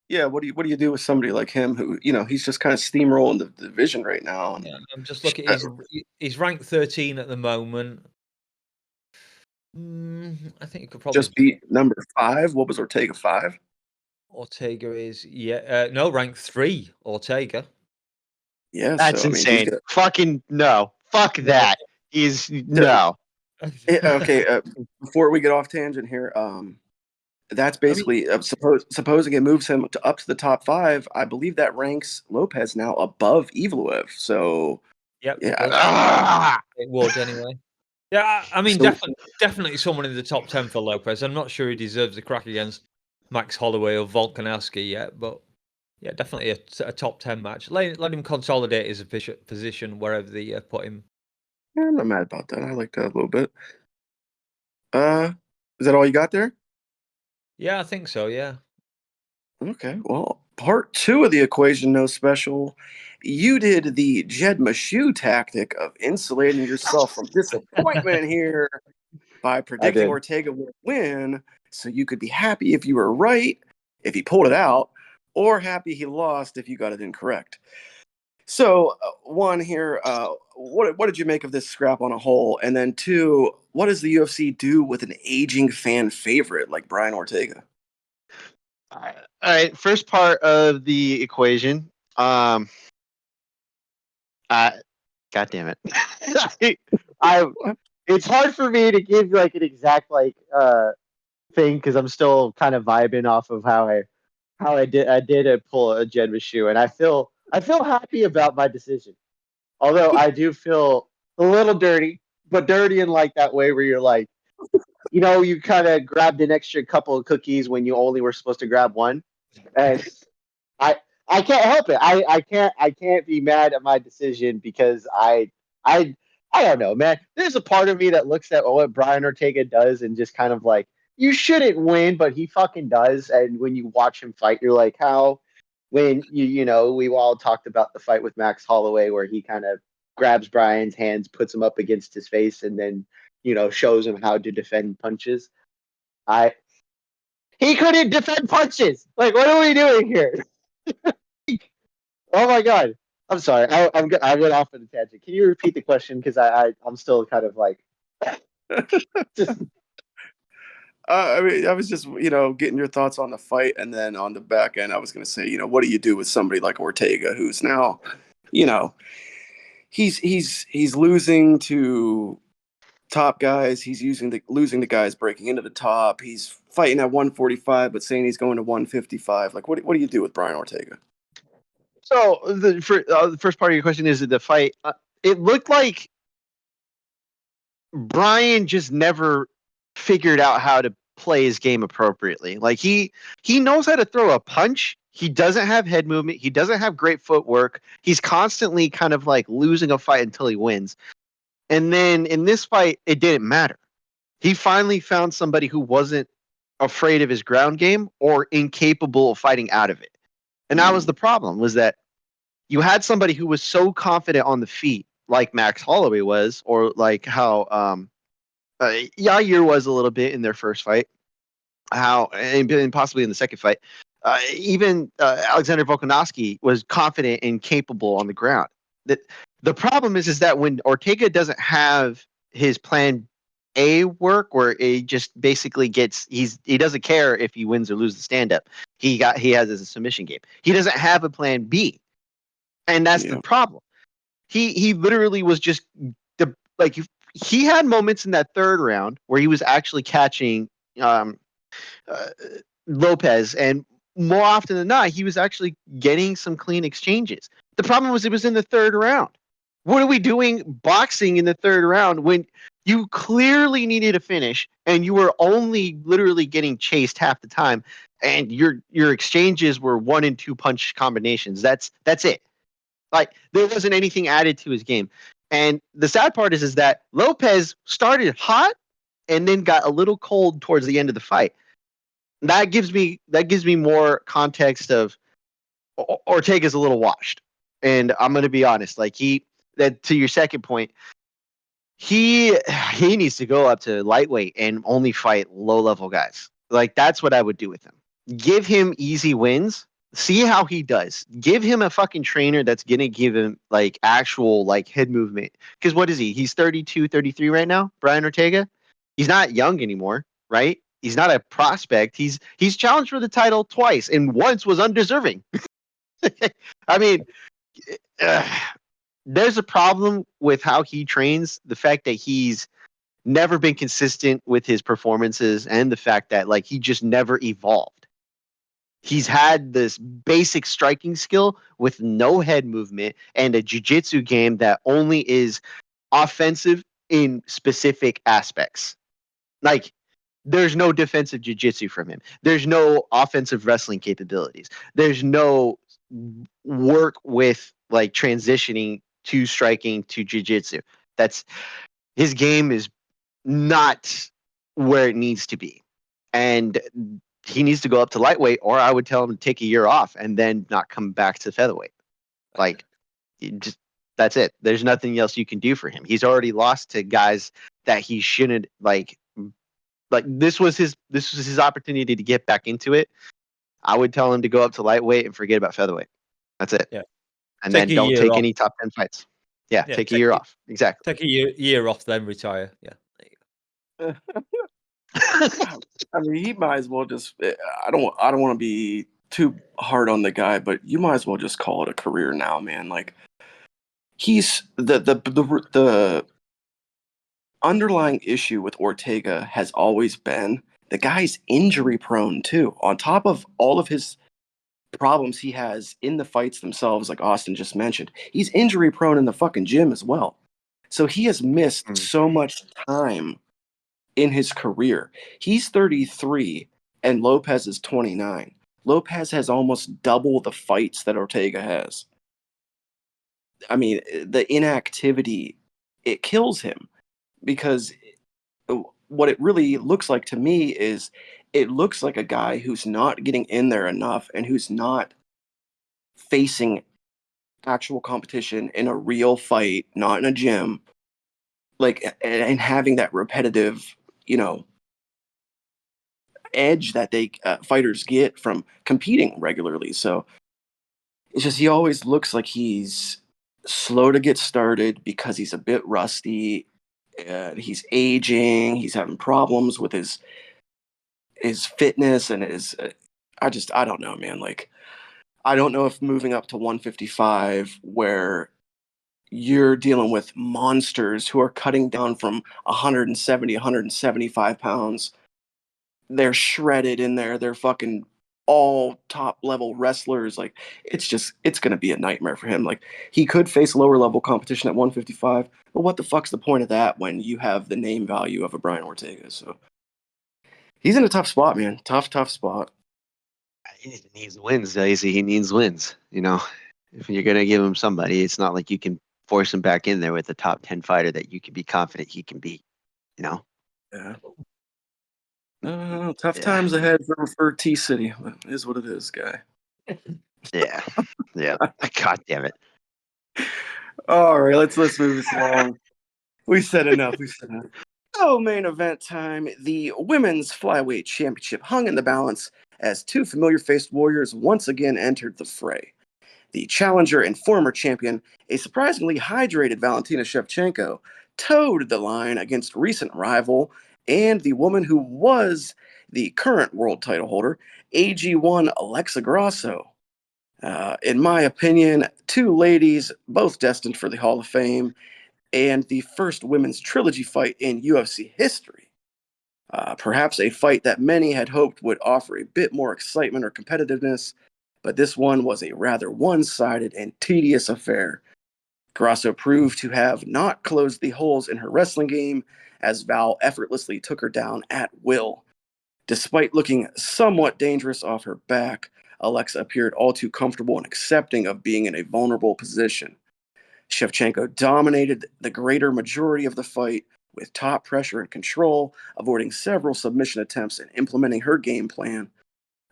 Speaker 1: Yeah, what do you do with somebody like him who, he's just kind of steamrolling the division right now? And
Speaker 4: Yeah, I'm just looking. He's ranked 13 at the moment. I think it could probably
Speaker 1: just beat number 5. What was Ortega, 5?
Speaker 4: Ortega is no, rank 3. Ortega.
Speaker 1: Yeah,
Speaker 5: That's
Speaker 1: so, I mean,
Speaker 5: insane. Fucking no. Fuck that. He's no.
Speaker 1: Okay, before we get off tangent here, that's basically supposing it moves him up to the top 5. I believe that ranks Lopez now above Evloev. So
Speaker 4: Yep,
Speaker 1: yeah,
Speaker 4: it would anyway. Yeah, I mean,
Speaker 1: So-
Speaker 4: definitely someone in the top 10 for Lopez. I'm not sure he deserves a crack against Max Holloway or Volkanovski yet, but yeah, definitely a top 10 match. Let him consolidate his position wherever they put him.
Speaker 1: yeah, I'm not mad about that. I like that a little bit. Is that all you got there?
Speaker 4: Yeah, I think so. Yeah.
Speaker 1: Okay, well, part 2 of the equation, no special. You did the Jed Mashu tactic of insulating yourself from disappointment here by predicting
Speaker 5: did.
Speaker 1: Ortega would win, so you could be happy if you were right, if he pulled it out, or happy he lost if you got it incorrect. So, one here, what did you make of this scrap on a whole? And then 2, what does the UFC do with an aging fan favorite like Brian Ortega?
Speaker 5: All right. First part of the equation. God damn it. It's hard for me to give like an exact thing because I'm still kind of vibing off of how I did pull a Jed Mashu, and I feel happy about my decision. Although I do feel a little dirty, but dirty in like that way where you're like, you kind of grabbed an extra couple of cookies when you only were supposed to grab one, and I can't help it. I can't be mad at my decision because I don't know, man. There's a part of me that looks at what Brian Ortega does and just kind of like, you shouldn't win, but he fucking does. And when you watch him fight, you're like, how? When we all talked about the fight with Max Holloway where he kind of grabs Brian's hands, puts him up against his face, and then shows him how to defend punches. He couldn't defend punches. Like, what are we doing here? Oh my god! I'm sorry. I went off on a tangent. Can you repeat the question? Because I'm still kind of like. Just,
Speaker 1: I mean, I was just, getting your thoughts on the fight, and then on the back end, I was going to say, what do you do with somebody like Ortega, who's now, he's losing to top guys. He's losing to guys breaking into the top. He's fighting at 145, but saying he's going to 155. Like, what do you do with Brian Ortega?
Speaker 5: so the first part of your question is the fight. It looked like Brian just never figured out how to play his game appropriately. Like he knows how to throw a punch. He doesn't have head movement. He doesn't have great footwork. He's constantly kind of like losing a fight until he wins. And then in this fight, it didn't matter. He finally found somebody who wasn't afraid of his ground game or incapable of fighting out of it. And that was the problem, was that you had somebody who was so confident on the feet, like Max Holloway was, or like how Yair was a little bit in their first fight, and possibly in the second fight. Even Alexander Volkanovski was confident and capable on the ground. The problem is that when Ortega doesn't have his plan A work, where he just basically he doesn't care if he wins or loses the stand up. He has as a submission game. He doesn't have a plan B, and that's the problem. He literally was just he had moments in that third round where he was actually catching Lopez, and more often than not, he was actually getting some clean exchanges. The problem was it was in the third round. What are we doing boxing in the third round when you clearly needed a finish and you were only literally getting chased half the time, and your exchanges were 1 and 2 punch combinations? That's it. Like, there wasn't anything added to his game. And the sad part is that Lopez started hot and then got a little cold towards the end of the fight. That gives me more context of Ortega's a little washed. And I'm going to be honest, to your second point, he needs to go up to lightweight and only fight low-level guys. Like, that's what I would do with him. Give him easy wins. See how he does. Give him a fucking trainer that's going to give him actual head movement. Because what is he? He's 32, 33 right now, Brian Ortega. He's not young anymore, right? He's not a prospect. He's challenged for the title twice, and once was undeserving. I mean, there's a problem with how he trains. The fact that he's never been consistent with his performances, and the fact that he just never evolved. He's had this basic striking skill with no head movement and a jiu-jitsu game that only is offensive in specific aspects. There's no defensive jiu-jitsu from him. There's no offensive wrestling capabilities. There's no work with transitioning to striking to jiu-jitsu. His game is not where it needs to be. And he needs to go up to lightweight, or I would tell him to take a year off and then not come back to featherweight. That's it. There's nothing else you can do for him. He's already lost to guys that he shouldn't this was his opportunity to get back into it. I would tell him to go up to lightweight and forget about featherweight. That's it.
Speaker 4: Yeah.
Speaker 5: And then don't take any top 10 fights. Yeah, take a year off. Exactly.
Speaker 4: Take a year off, then retire. Yeah. There you go.
Speaker 1: I mean, he might as well just. I don't want to be too hard on the guy, but you might as well just call it a career now, man. He's the underlying issue with Ortega has always been the guy's injury prone too. On top of all of his problems he has in the fights themselves, like Austin just mentioned, he's injury prone in the fucking gym as well. So he has missed so much time in his career. He's 33 and Lopez is 29. Lopez has almost double the fights that Ortega has. I mean, the inactivity, it kills him, because what it really looks like to me is it looks like a guy who's not getting in there enough and who's not facing actual competition in a real fight, not in a gym, like and having that repetitive, you know, edge that they fighters get from competing regularly. So it's just he always looks like he's slow to get started because he's a bit rusty. He's aging. He's having problems with his fitness and his. I don't know, man. Like I don't know if moving up to 155 where you're dealing with monsters who are cutting down from 170, 175 pounds. They're shredded in there. They're fucking all top level wrestlers. Like it's gonna be a nightmare for him. Like he could face lower level competition at 155, but what the fuck's the point of that when you have the name value of a Brian Ortega? So he's in a tough spot, man. Tough spot.
Speaker 5: He needs wins, Daisy. He needs wins. You know, if you're gonna give him somebody, it's not like you can force him back in there with a top 10 fighter that you can be confident he can beat. You know.
Speaker 1: Yeah. Tough
Speaker 5: Yeah.
Speaker 1: times ahead for T City. It is what it is, guy.
Speaker 5: Yeah. Yeah. God damn it.
Speaker 1: All right, let's move this along. We said enough. Oh, main event time. The women's flyweight championship hung in the balance as two familiar-faced warriors once again entered the fray. The challenger and former champion, a surprisingly hydrated Valentina Shevchenko, towed the line against recent rival and the woman who was the current world title holder, AG1 Alexa Grasso. In my opinion, two ladies, both destined for the Hall of Fame, and the first women's trilogy fight in UFC history. Perhaps a fight that many had hoped would offer a bit more excitement or competitiveness, but this one was a rather one sided and tedious affair. Grasso proved to have not closed the holes in her wrestling game as Val effortlessly took her down at will. Despite looking somewhat dangerous off her back, Alexa appeared all too comfortable and accepting of being in a vulnerable position. Shevchenko dominated the greater majority of the fight with top pressure and control, avoiding several submission attempts and implementing her game plan.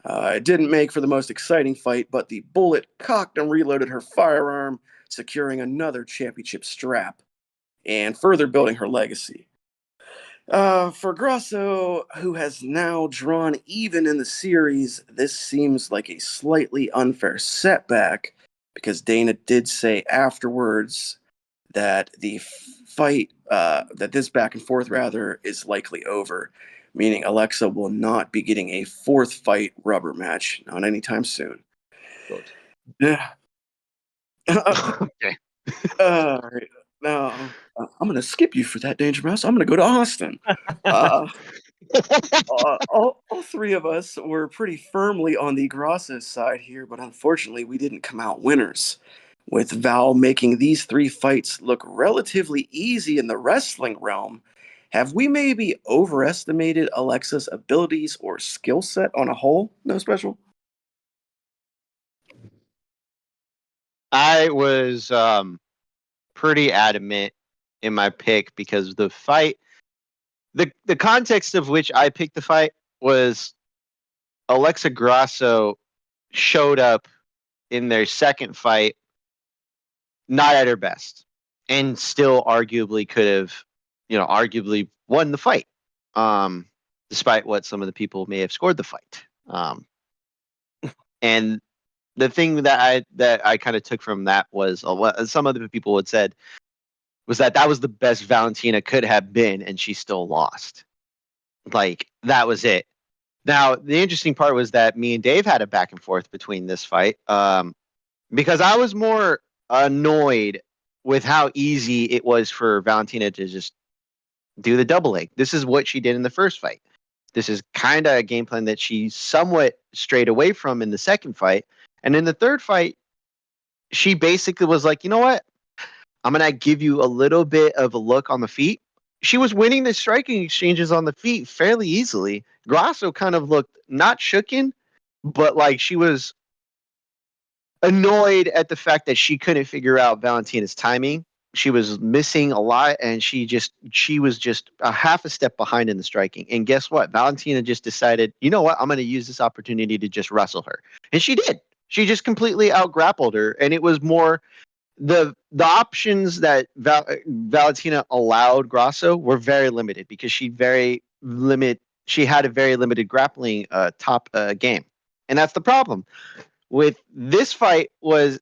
Speaker 1: It didn't make for the most exciting fight, but the bullet cocked and reloaded her firearm, securing another championship strap and further building her legacy. For Grasso, who has now drawn even in the series, this seems like a slightly unfair setback because Dana did say afterwards that the fight, that this back and forth rather, is likely over, meaning Alexa will not be getting a fourth fight rubber match, not anytime soon.
Speaker 4: Good.
Speaker 1: Yeah.
Speaker 5: Okay.
Speaker 1: Right. Now, I'm going to skip you for that, Dangermouse. I'm going to go to Austin. Uh, all three of us were pretty firmly on the Grasses side here, but unfortunately, we didn't come out winners. With Val making these three fights look relatively easy in the wrestling realm, have we maybe overestimated Alexa's abilities or skill set on a whole? No special?
Speaker 5: I was pretty adamant in my pick because the fight, the context of which I picked the fight was Alexa Grasso showed up in their second fight not at her best and still arguably could have, arguably won the fight, despite what some of the people may have scored the fight. And the thing that I kind of took from that was some other people had said was that was the best Valentina could have been, and she still lost. Like that was it. Now the interesting part was that me and Dave had a back and forth between this fight, because I was more annoyed with how easy it was for Valentina to just do the double leg. This is what she did in the first fight. This is kind of a game plan that she somewhat strayed away from in the second fight. And in the third fight, she basically was like, you know what? I'm going to give you a little bit of a look on the feet. She was winning the striking exchanges on the feet fairly easily. Grasso kind of looked not shooken, but like she was annoyed at the fact that she couldn't figure out Valentina's timing. she was missing a lot, and she was just a half a step behind in the striking. And guess what? Valentina just decided, you know what? I'm going to use this opportunity to just wrestle her, and she did. She just completely out grappled her, and it was more the options that Valentina allowed Grasso were very limited because she had a very limited grappling top game, and that's the problem with this fight. Was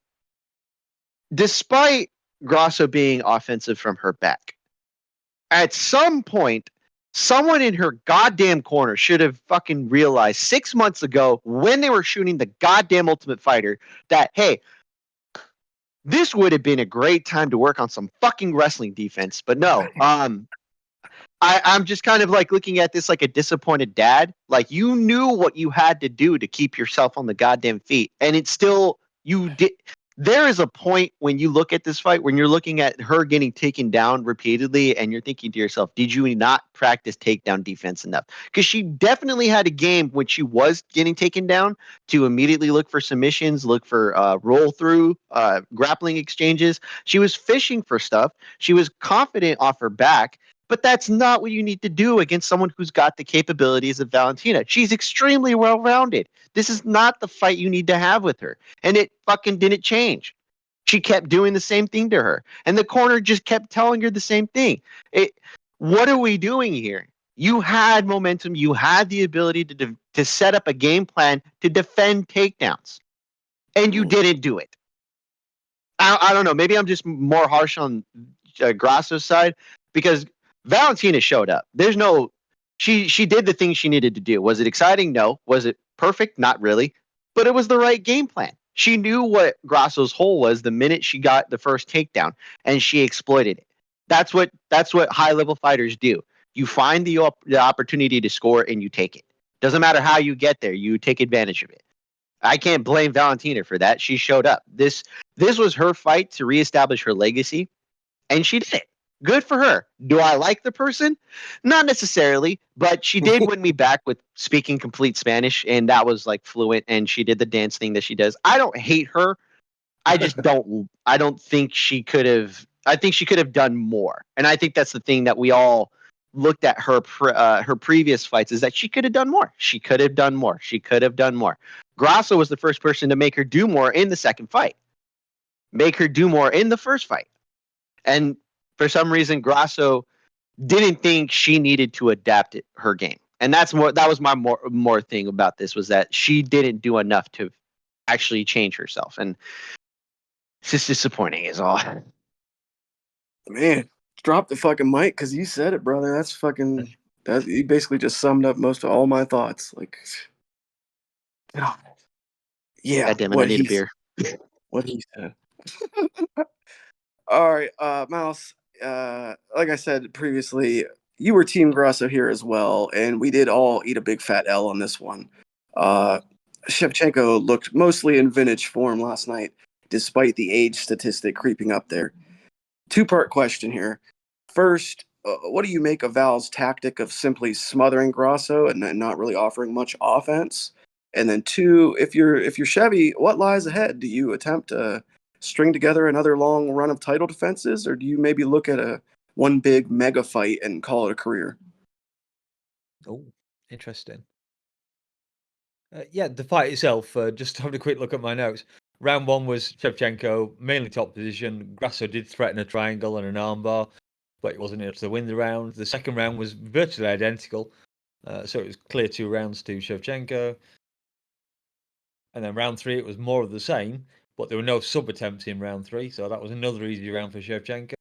Speaker 5: despite Grasso being offensive from her back, at some point, someone in her goddamn corner should have fucking realized 6 months ago when they were shooting the goddamn Ultimate Fighter that, hey, this would have been a great time to work on some fucking wrestling defense. But no, I'm just kind of like looking at this like a disappointed dad. Like, you knew what you had to do to keep yourself on the goddamn feet, and it's still you did. There is a point when you look at this fight when you're looking at her getting taken down repeatedly, and you're thinking to yourself, did you not practice takedown defense enough? Because she definitely had a game when she was getting taken down to immediately look for submissions, look for roll through, grappling exchanges. She was fishing for stuff. She was confident off her back. But that's not what you need to do against someone who's got the capabilities of Valentina. She's extremely well-rounded. This is not the fight you need to have with her. And it fucking didn't change. She kept doing the same thing to her. And the corner just kept telling her the same thing. What are we doing here? You had momentum. You had the ability to set up a game plan to defend takedowns. And you didn't do it. I don't know. Maybe I'm just more harsh on Grasso's side because Valentina showed up. There's no, she did the things she needed to do. Was it exciting? No. Was it perfect? Not really. But it was the right game plan. She knew what Grasso's hole was the minute she got the first takedown, and she exploited it. That's what high level fighters do. You find the opportunity to score and you take it. Doesn't matter how you get there. You take advantage of it. I can't blame Valentina for that. She showed up. This was her fight to reestablish her legacy, and she did it. Good for her. Do I like the person? Not necessarily, but she did win me back with speaking complete Spanish, and that was like fluent, and she did the dance thing that she does. I don't hate her. I just don't think she could have. I think she could have done more, and I think that's the thing that we all looked at her previous fights is that she could have done more. She could have done more. She could have done more. Grasso was the first person to make her do more in the second fight. Make her do more in the first fight, and for some reason, Grasso didn't think she needed to adapt her game, and that was my more thing about this was that she didn't do enough to actually change herself, and it's just disappointing, is all.
Speaker 1: Man, drop the fucking mic because you said it, brother. That's fucking. That you basically just summed up most of all my thoughts. Like, God. Yeah,
Speaker 5: God damn it, I need a beer.
Speaker 1: What he said. All right, Mouse. Like I said previously, you were Team Grasso here as well, and we did all eat a big fat L on this one. Shevchenko looked mostly in vintage form last night, despite the age statistic creeping up there. Two-part question here. First, what do you make of Val's tactic of simply smothering Grasso and not really offering much offense? And then two, if you're Chevy, what lies ahead? Do you attempt to string together another long run of title defenses, or do you maybe look at one big mega fight and call it a career?
Speaker 4: Oh, interesting. Yeah, the fight itself, just having a quick look at my notes. Round one was Shevchenko, mainly top position. Grasso did threaten a triangle and an armbar, but it wasn't enough to win the round. The second round was virtually identical, so it was clear 2 rounds to Shevchenko. And then round 3, it was more of the same, but there were no sub attempts in round 3, so that was another easy round for Shevchenko.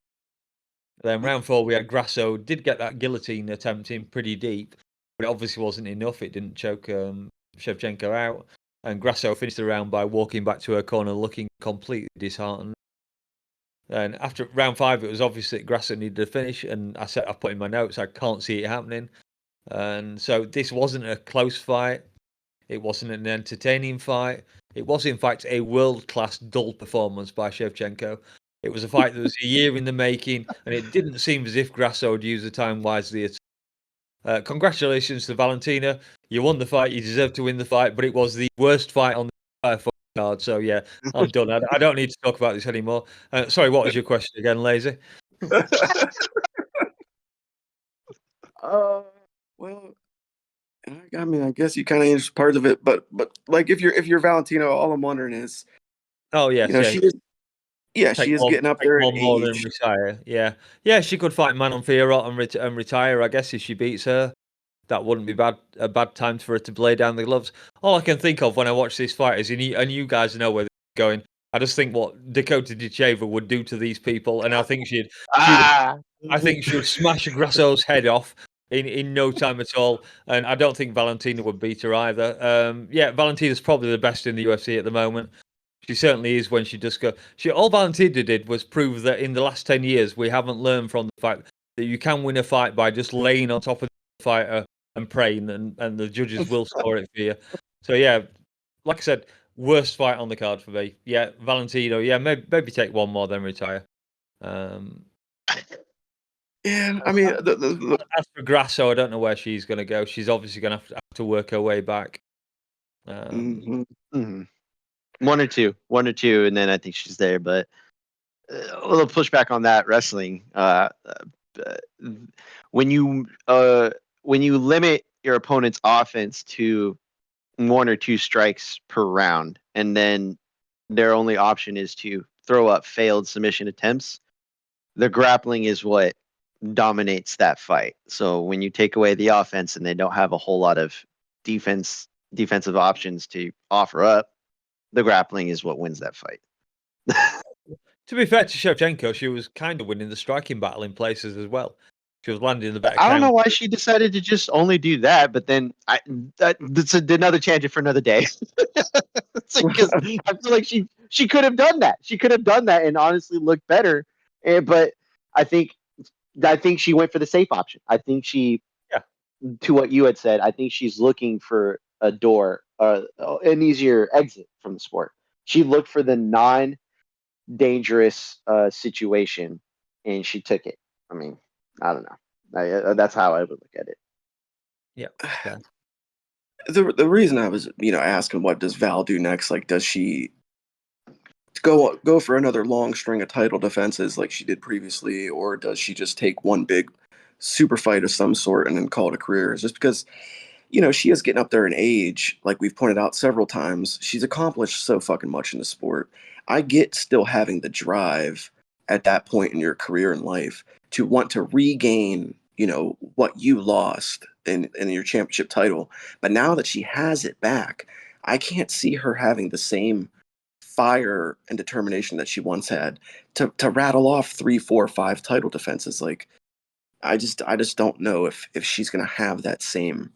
Speaker 4: Then round 4, we had Grasso, did get that guillotine attempt in pretty deep, but it obviously wasn't enough. It didn't choke Shevchenko out. And Grasso finished the round by walking back to her corner looking completely disheartened. And after round 5, it was obvious that Grasso needed a finish, and I put in my notes, I can't see it happening. And so this wasn't a close fight. It wasn't an entertaining fight. It was, in fact, a world-class dull performance by Shevchenko. It was a fight that was a year in the making, and it didn't seem as if Grasso had used the time wisely at all. Congratulations to Valentina. You won the fight. You deserved to win the fight, but it was the worst fight on the entire fight. card. So yeah, I'm done. I don't need to talk about this anymore. Sorry, what was your question again, Lazy?
Speaker 1: Well, I mean, I guess you kind of answered part of it, but like if you're Valentino, all I'm wondering is,
Speaker 4: Oh yes, yeah.
Speaker 1: she is getting up
Speaker 4: Take
Speaker 1: there in
Speaker 4: one more than
Speaker 1: age.
Speaker 4: retire. Yeah, yeah. She could fight Manon Fiorot and retire. I guess if she beats her, that wouldn't be a bad time for her to lay down the gloves. All I can think of when I watch this fight is, and you guys know where they're going. I just think what Dakota Dicheva would do to these people, and I think she'd
Speaker 5: Ah,
Speaker 4: I think she would smash Grasso's head off in no time at all. And I don't think Valentina would beat her either. Yeah, Valentina's probably the best in the UFC at the moment. She certainly is when she just go. All Valentina did was prove that in the last 10 years we haven't learned from the fact that you can win a fight by just laying on top of the fighter and praying, and the judges will score it for you. So yeah, like I said, worst fight on the card for me. Yeah, Valentino. Yeah, maybe take one more then retire. Um,
Speaker 1: Yeah, I mean,
Speaker 4: as for Grasso, I don't know where she's going to go. She's obviously going to have to work her way back.
Speaker 1: mhm.
Speaker 5: mhm. One or two, and then I think she's there. But a little pushback on that wrestling. Uh, when you limit your opponent's offense to one or two strikes per round, and then their only option is to throw up failed submission attempts, the grappling is what dominates that fight. So when you take away the offense and they don't have a whole lot of defensive options to offer up, the grappling is what wins that fight.
Speaker 4: To be fair to Shevchenko, she was kind of winning the striking battle in places as well. She was landing the better
Speaker 5: I don't know
Speaker 4: counters.
Speaker 5: why she decided to just only do that, but then that's another tangent for another day. Because I feel like she could have done that. She could have done that and honestly looked better. But I think she went for the safe option. I think she,
Speaker 4: Yeah.
Speaker 5: to what you had said, I think she's looking for a door, an easier exit from the sport. She looked for the non-dangerous situation, and she took it. I mean, I don't know. That's how I would look at it.
Speaker 4: Yeah. Okay.
Speaker 1: The reason I was asking what does Val do next? Like, does she go for another long string of title defenses like she did previously, or does she just take one big super fight of some sort and then call it a career? It's just because she is getting up there in age, like we've pointed out several times. She's accomplished so fucking much in the sport. I get still having the drive at that point in your career and life to want to regain, what you lost in your championship title. But now that she has it back, I can't see her having the same fire and determination that she once had to rattle off 3, 4, 5 title defenses. Like, I just don't know if she's gonna have that same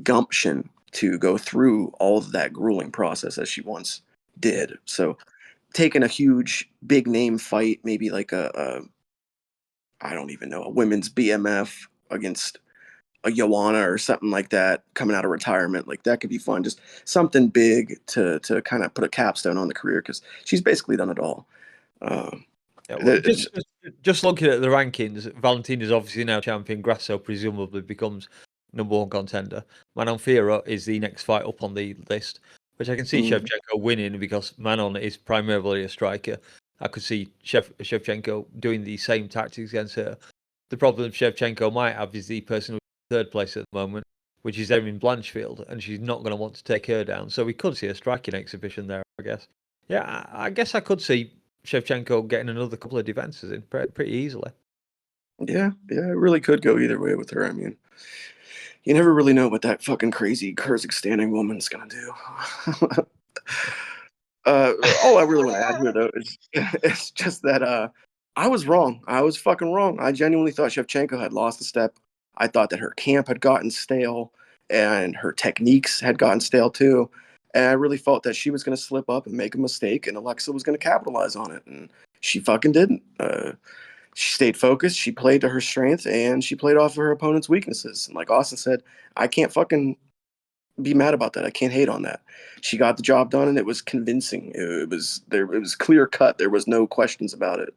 Speaker 1: gumption to go through all of that grueling process as she once did. So taking a huge big name fight, maybe like a I don't even know, a women's BMF against a Joanna or something like that coming out of retirement, like that could be fun. Just something big to kind of put a capstone on the career because she's basically done it all. Um,
Speaker 4: Yeah, well,
Speaker 1: the,
Speaker 4: just looking at the rankings, Valentina's obviously now champion. Grasso presumably becomes number one contender. Manon Fiorot is the next fight up on the list, which I can see
Speaker 1: mm,
Speaker 4: Shevchenko winning because Manon is primarily a striker. I could see Shevchenko doing the same tactics against her. The problem Shevchenko might have is the person who's in third place at the moment, which is Erin Blanchfield, and she's not going to want to take her down. So we could see a striking exhibition there, I guess. Yeah, I guess I could see Shevchenko getting another couple of defenses in pretty easily.
Speaker 1: yeah, it really could go either way with her. I mean, you never really know what that fucking crazy Kyrgyzstani woman's gonna do. All I really want to add here, though, is it's just that I was wrong. I was fucking wrong. I genuinely thought Shevchenko had lost a step. I thought that her camp had gotten stale and her techniques had gotten stale too. And I really felt that she was going to slip up and make a mistake, and Alexa was going to capitalize on it. And she fucking didn't. She stayed focused. She played to her strength, and she played off of her opponent's weaknesses. And like Austin said, I can't fucking be mad about that. I can't hate on that. She got the job done, and it was convincing. It was there. It was clear cut. There was no questions about it.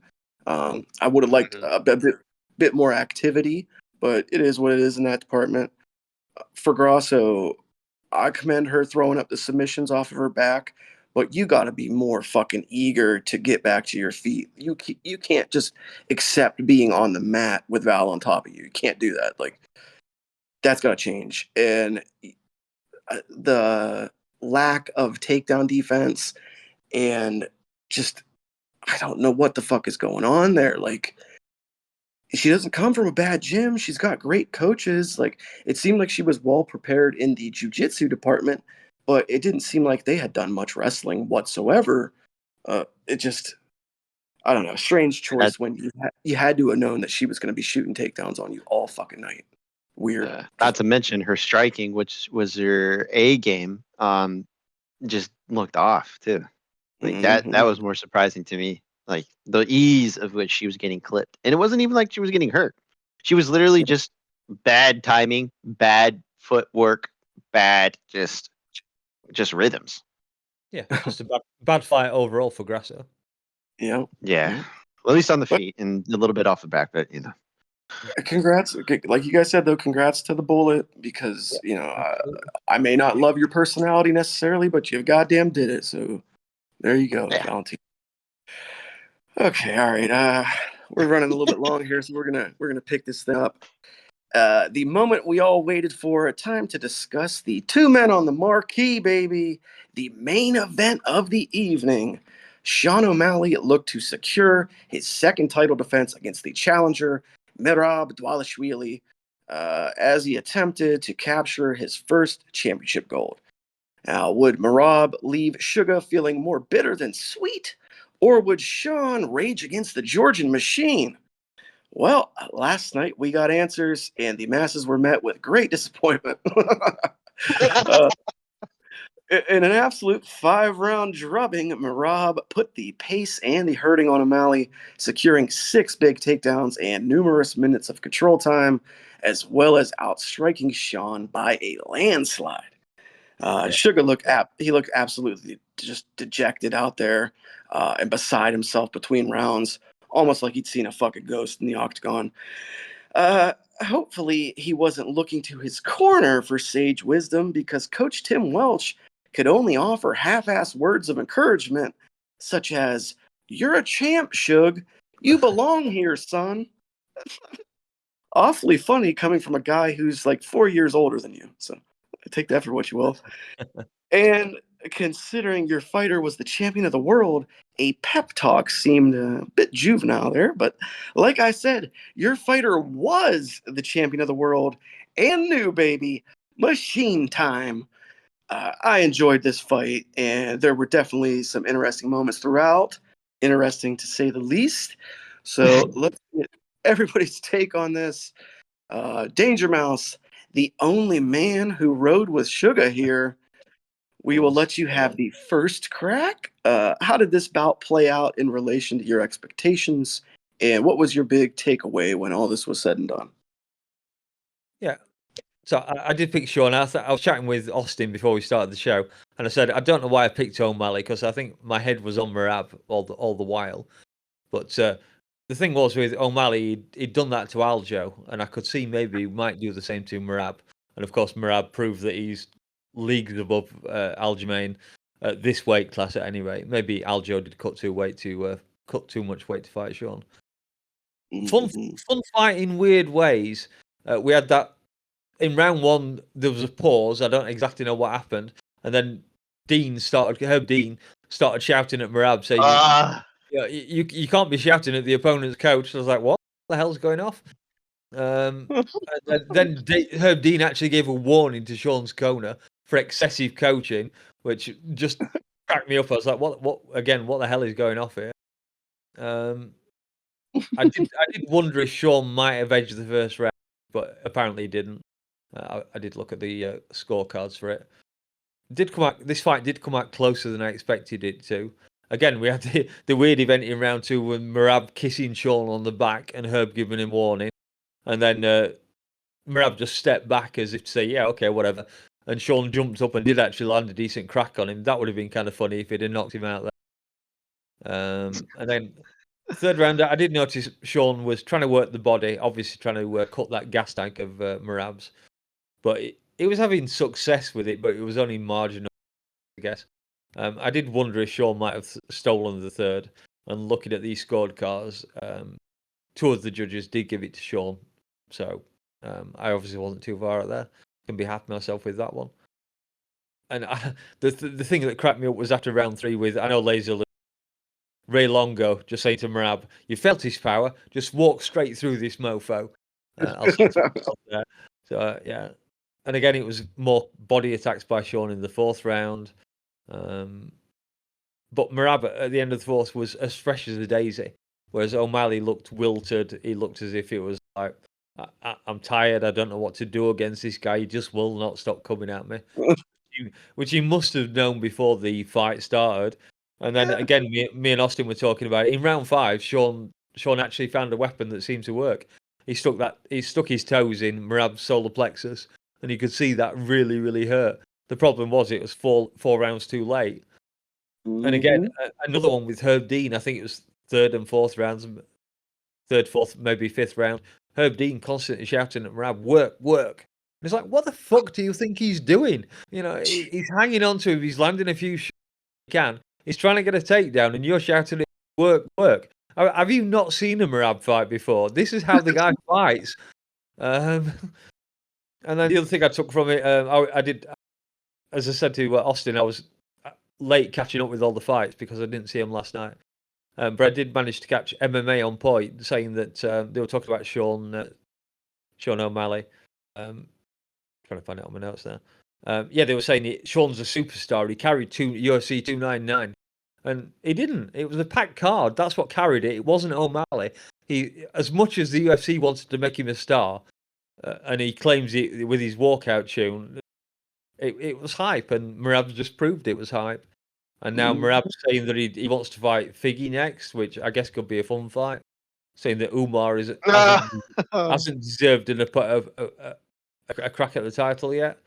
Speaker 1: I would have liked a bit more activity, but it is what it is in that department. For Grasso, I commend her throwing up the submissions off of her back, but you got to be more fucking eager to get back to your feet. You can't just accept being on the mat with Val on top of you. You can't do that. Like that's got to change. And the lack of takedown defense and just I don't know what the fuck is going on there. Like she doesn't come from a bad gym. She's got great coaches. Like it seemed like she was well prepared in the jiu-jitsu department, but it didn't seem like they had done much wrestling whatsoever. It just I don't know, strange
Speaker 5: That,
Speaker 1: choice when you had to have known that she was going to be shooting takedowns on you all fucking night. Weird.
Speaker 5: not to mention her striking, which was her A game, just looked off too. Like that
Speaker 1: Mhm.
Speaker 5: was more surprising to me. Like the ease of which she was getting clipped. And it wasn't even like she was getting hurt. She was literally just bad timing, bad footwork, bad just rhythms.
Speaker 4: Yeah, just a bad fight overall for Grasso.
Speaker 1: Yeah.
Speaker 5: Yeah.
Speaker 1: Yeah.
Speaker 5: Well, at least on the
Speaker 1: But
Speaker 5: feet and a little bit off the back, but
Speaker 1: congrats, like you guys said though, congrats to the Bullet because
Speaker 4: Yeah, absolutely.
Speaker 1: I may not love your personality necessarily, but you goddamn did it. So there you go,
Speaker 5: yeah.
Speaker 1: Valentine. Okay, all right. We're running a little bit long here, so we're gonna pick this thing up. The moment we all waited for, a time to discuss the two men on the marquee, baby. The main event of the evening. Sean O'Malley looked to secure his second title defense against the challenger, Merab Dvalishvili, as he attempted to capture his first championship gold. Now, would Merab leave Suga feeling more bitter than sweet, or would Sean rage against the Georgian machine? Well, last night we got answers, and the masses were met with great disappointment. uh, in an absolute 5-round drubbing, Marab put the pace and the hurting on O'Malley, securing 6 big takedowns and numerous minutes of control time, as well as outstriking Sean by a landslide.
Speaker 4: Yeah.
Speaker 1: Sugar he looked absolutely just dejected out there and beside himself between rounds, almost like he'd seen a fucking ghost in the octagon. Uh, Hopefully, he wasn't looking to his corner for sage wisdom because Coach Tim Welch could only offer half-assed words of encouragement, such as, "You're a champ, Shug. You belong here, son." Awfully funny coming from a guy who's like 4 years older than you. So take that for what you will. And considering your fighter was the champion of the world, a pep talk seemed a bit juvenile there. But like I said, your fighter was the champion of the world and new, baby. Machine time. I enjoyed this fight, and there were definitely some interesting moments throughout. Interesting to say the least. So let's get everybody's take on this. Dangermouse, the only man who rode with Sugar here. We will let you have the first crack. How did this bout play out in relation to your expectations? And what was your big takeaway when all this was said and done?
Speaker 4: Yeah. So I did pick Sean. I was chatting with Austin before we started the show, and I said I don't know why I picked O'Malley because I think my head was on Merab all the while. But the thing was with O'Malley, he'd done that to Aljo, and I could see maybe he might do the same to Merab. And of course, Merab proved that he's leagues above Aljamain at this weight class at any rate. Maybe Aljo did cut too much weight to fight Sean. Fun fight in weird ways. We had that in round one. There was a pause. I don't exactly know what happened, and then Herb Dean started shouting at Merab saying, you can't be shouting at the opponent's coach." I was like, what the hell's going off? And then Herb Dean actually gave a warning to Sean's Kona for excessive coaching, which just cracked me up. I was like, what the hell is going off here? I did wonder if Sean might have edged the first round, but apparently he didn't. I did look at the scorecards for it. This fight did come out closer than I expected it to. Again, we had the weird event in round 2 with Merab kissing Sean on the back and Herb giving him warning. And then Merab just stepped back as if to say, yeah, okay, whatever. And Sean jumped up and did actually land a decent crack on him. That would have been kind of funny if he'd have knocked him out there. And then third round, I did notice Sean was trying to work the body, obviously trying to cut that gas tank of Merab's. But he was having success with it, but it was only marginal, I guess. I did wonder if Sean might have stolen the third. And looking at these scorecards, two of the judges did give it to Sean. So I obviously wasn't too far out there. Can be happy myself with that one. And the thing that cracked me up was after round 3 with, I know Lazy Ray Longo just saying to Marab, "You felt his power. Just walk straight through this mofo." I'll stop there. So yeah, and again, it was more body attacks by Sean in the 4th round. But Marab at the end of the 4th was as fresh as a daisy, whereas O'Malley looked wilted. He looked as if it was like, I'm tired. I don't know what to do against this guy. He just will not stop coming at me, which he must have known before the fight started. And then again, me and Austin were talking about it. In round 5, Sean actually found a weapon that seemed to work. He stuck his toes in Marab's solar plexus, and you could see that really, really hurt. The problem was it was four rounds too late. And again, another one with Herb Dean. I think it was 3rd and 4th rounds, 3rd, 4th, maybe 5th round. Herb Dean constantly shouting at Marab, "Work, work!" And it's like, what the fuck do you think he's doing? You know, he's hanging on to him. He's landing a few shots he can. He's trying to get a takedown, and you're shouting, "Work, work!" Have you not seen a Marab fight before? This is how the guy fights. And then the other thing I took from it, I did, as I said to Austin, I was late catching up with all the fights because I didn't see them last night. But I did manage to catch MMA on point, saying that they were talking about Sean O'Malley. Trying to find it on my notes there. Yeah, they were saying Sean's a superstar. He carried UFC 299, and he didn't. It was a packed card. That's what carried it. It wasn't O'Malley. He, as much as the UFC wanted to make him a star, and he claims it with his walkout tune, it was hype, and Marab just proved it was hype. And now Marab's saying that he wants to fight Figgy next, which I guess could be a fun fight. Saying that Umar hasn't deserved a crack at the title yet.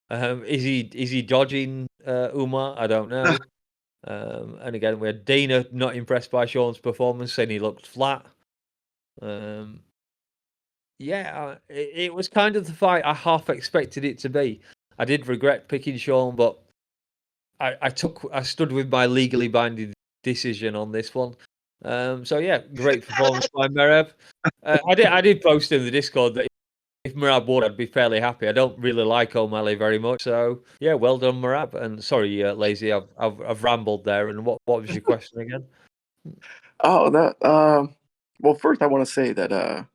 Speaker 4: Is he dodging Umar? I don't know. And again, we had Dana not impressed by Sean's performance, saying he looked flat. Yeah, it was kind of the fight I half expected it to be. I did regret picking Sean, but I stood with my legally binding decision on this one. So yeah, great performance by Merab. I did post in the Discord that if Marab won, I'd be fairly happy. I don't really like O'Malley very much, so yeah, well done, Marab. And sorry, Lazy, I've rambled there. And what was your question again?
Speaker 1: Well, first I want to say that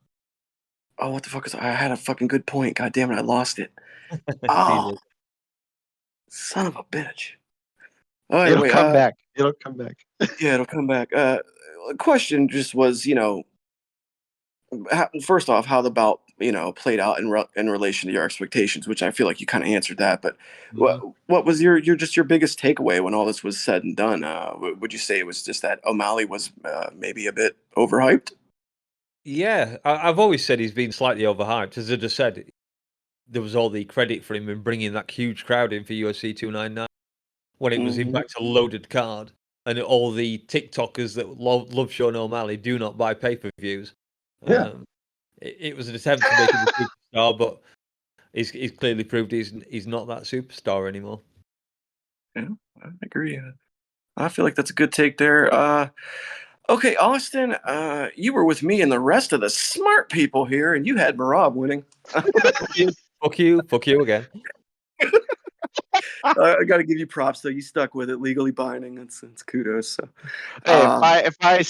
Speaker 1: what the fuck I had a fucking good point. God damn it, I lost it. Oh, son of a bitch. Oh, anyway,
Speaker 5: It'll come back. It'll come back.
Speaker 1: Yeah, it'll come back. Question just was, first off, how the bout, played out in relation to your expectations, which I feel like you kind of answered that. But what was your biggest takeaway when all this was said and done? Would you say it was just that O'Malley was maybe a bit overhyped?
Speaker 4: Yeah, I've always said he's been slightly overhyped. As I just said, there was all the credit for him in bringing that huge crowd in for UFC 299 when it was in fact a loaded card. And all the TikTokers that love Sean O'Malley do not buy pay-per-views.
Speaker 5: Yeah.
Speaker 4: It was an attempt to make him a superstar, but he's clearly proved he's not that superstar anymore.
Speaker 1: Yeah, I agree. I feel like that's a good take there. Okay, Austin, you were with me and the rest of the smart people here, and you had Marab winning.
Speaker 4: Fuck you again.
Speaker 1: I got to give you props though. You stuck with it, legally binding. It's kudos. So,
Speaker 5: hey, if I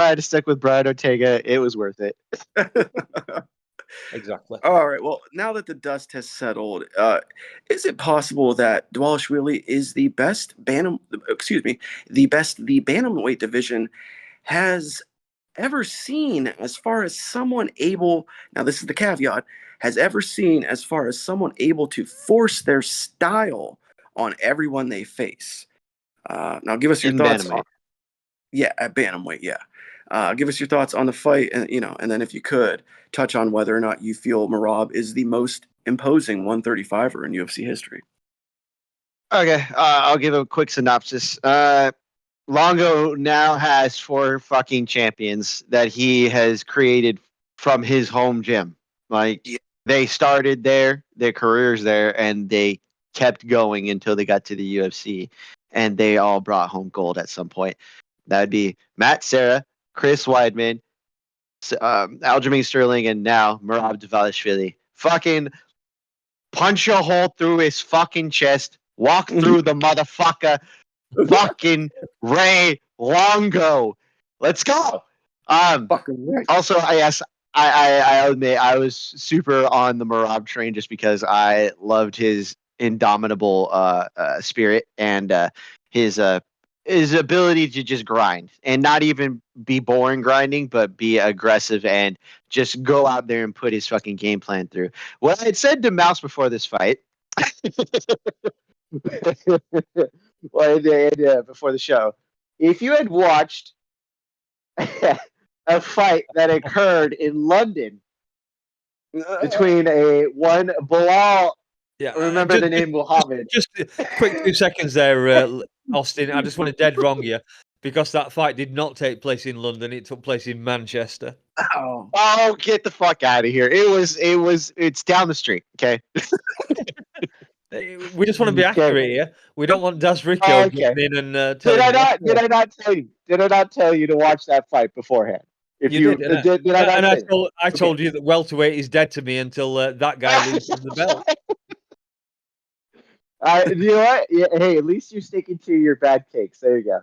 Speaker 5: had to stick with Brian Ortega, it was worth it.
Speaker 4: Exactly.
Speaker 1: All right. Well, now that the dust has settled, is it possible that Dvalishvili is the best the bantamweight division has ever seen, as far as someone able? Now, this is the caveat. Has ever seen as far as someone able to force their style on everyone they face. Now, give us your thoughts. At bantamweight, yeah. Give us your thoughts on the fight, and then if you could touch on whether or not you feel Marab is the most imposing 135er in UFC history.
Speaker 5: Okay, I'll give a quick synopsis. Longo now has 4 fucking champions that he has created from his home gym. They started there, their careers there, and they kept going until they got to the UFC. and they all brought home gold at some point. That'd be Matt Serra, Chris Weidman, Aljamain Sterling, and now Merab Dvalishvili. Fucking punch a hole through his fucking chest, walk through the motherfucker, fucking Ray Longo. Let's go.
Speaker 1: Fucking right.
Speaker 5: Also, I admit I was super on the Merab train just because I loved his indomitable spirit and his ability to just grind and not even be boring grinding, but be aggressive and just go out there and put his fucking game plan through. What I had said to Mouse before this fight, before the show, if you had watched a fight that occurred in London between one Bilal.
Speaker 4: Yeah,
Speaker 5: Remember the name Muhammad.
Speaker 4: Just a quick 2 seconds there, Austin. I just want to dead wrong you because that fight did not take place in London. It took place in Manchester.
Speaker 1: Oh,
Speaker 5: get the fuck out of here! It's down the street. Okay.
Speaker 4: We just want to be accurate here. We don't want Das Rico getting in and
Speaker 5: Did I
Speaker 4: telling
Speaker 5: not tell you? Did I not tell you to watch that fight beforehand? If
Speaker 4: you did,
Speaker 5: did I not say that?
Speaker 4: I told you that welterweight is dead to me until that guy loses the belt.
Speaker 5: You know what? Yeah, hey, at least you're sticking to your bad cakes. There you go.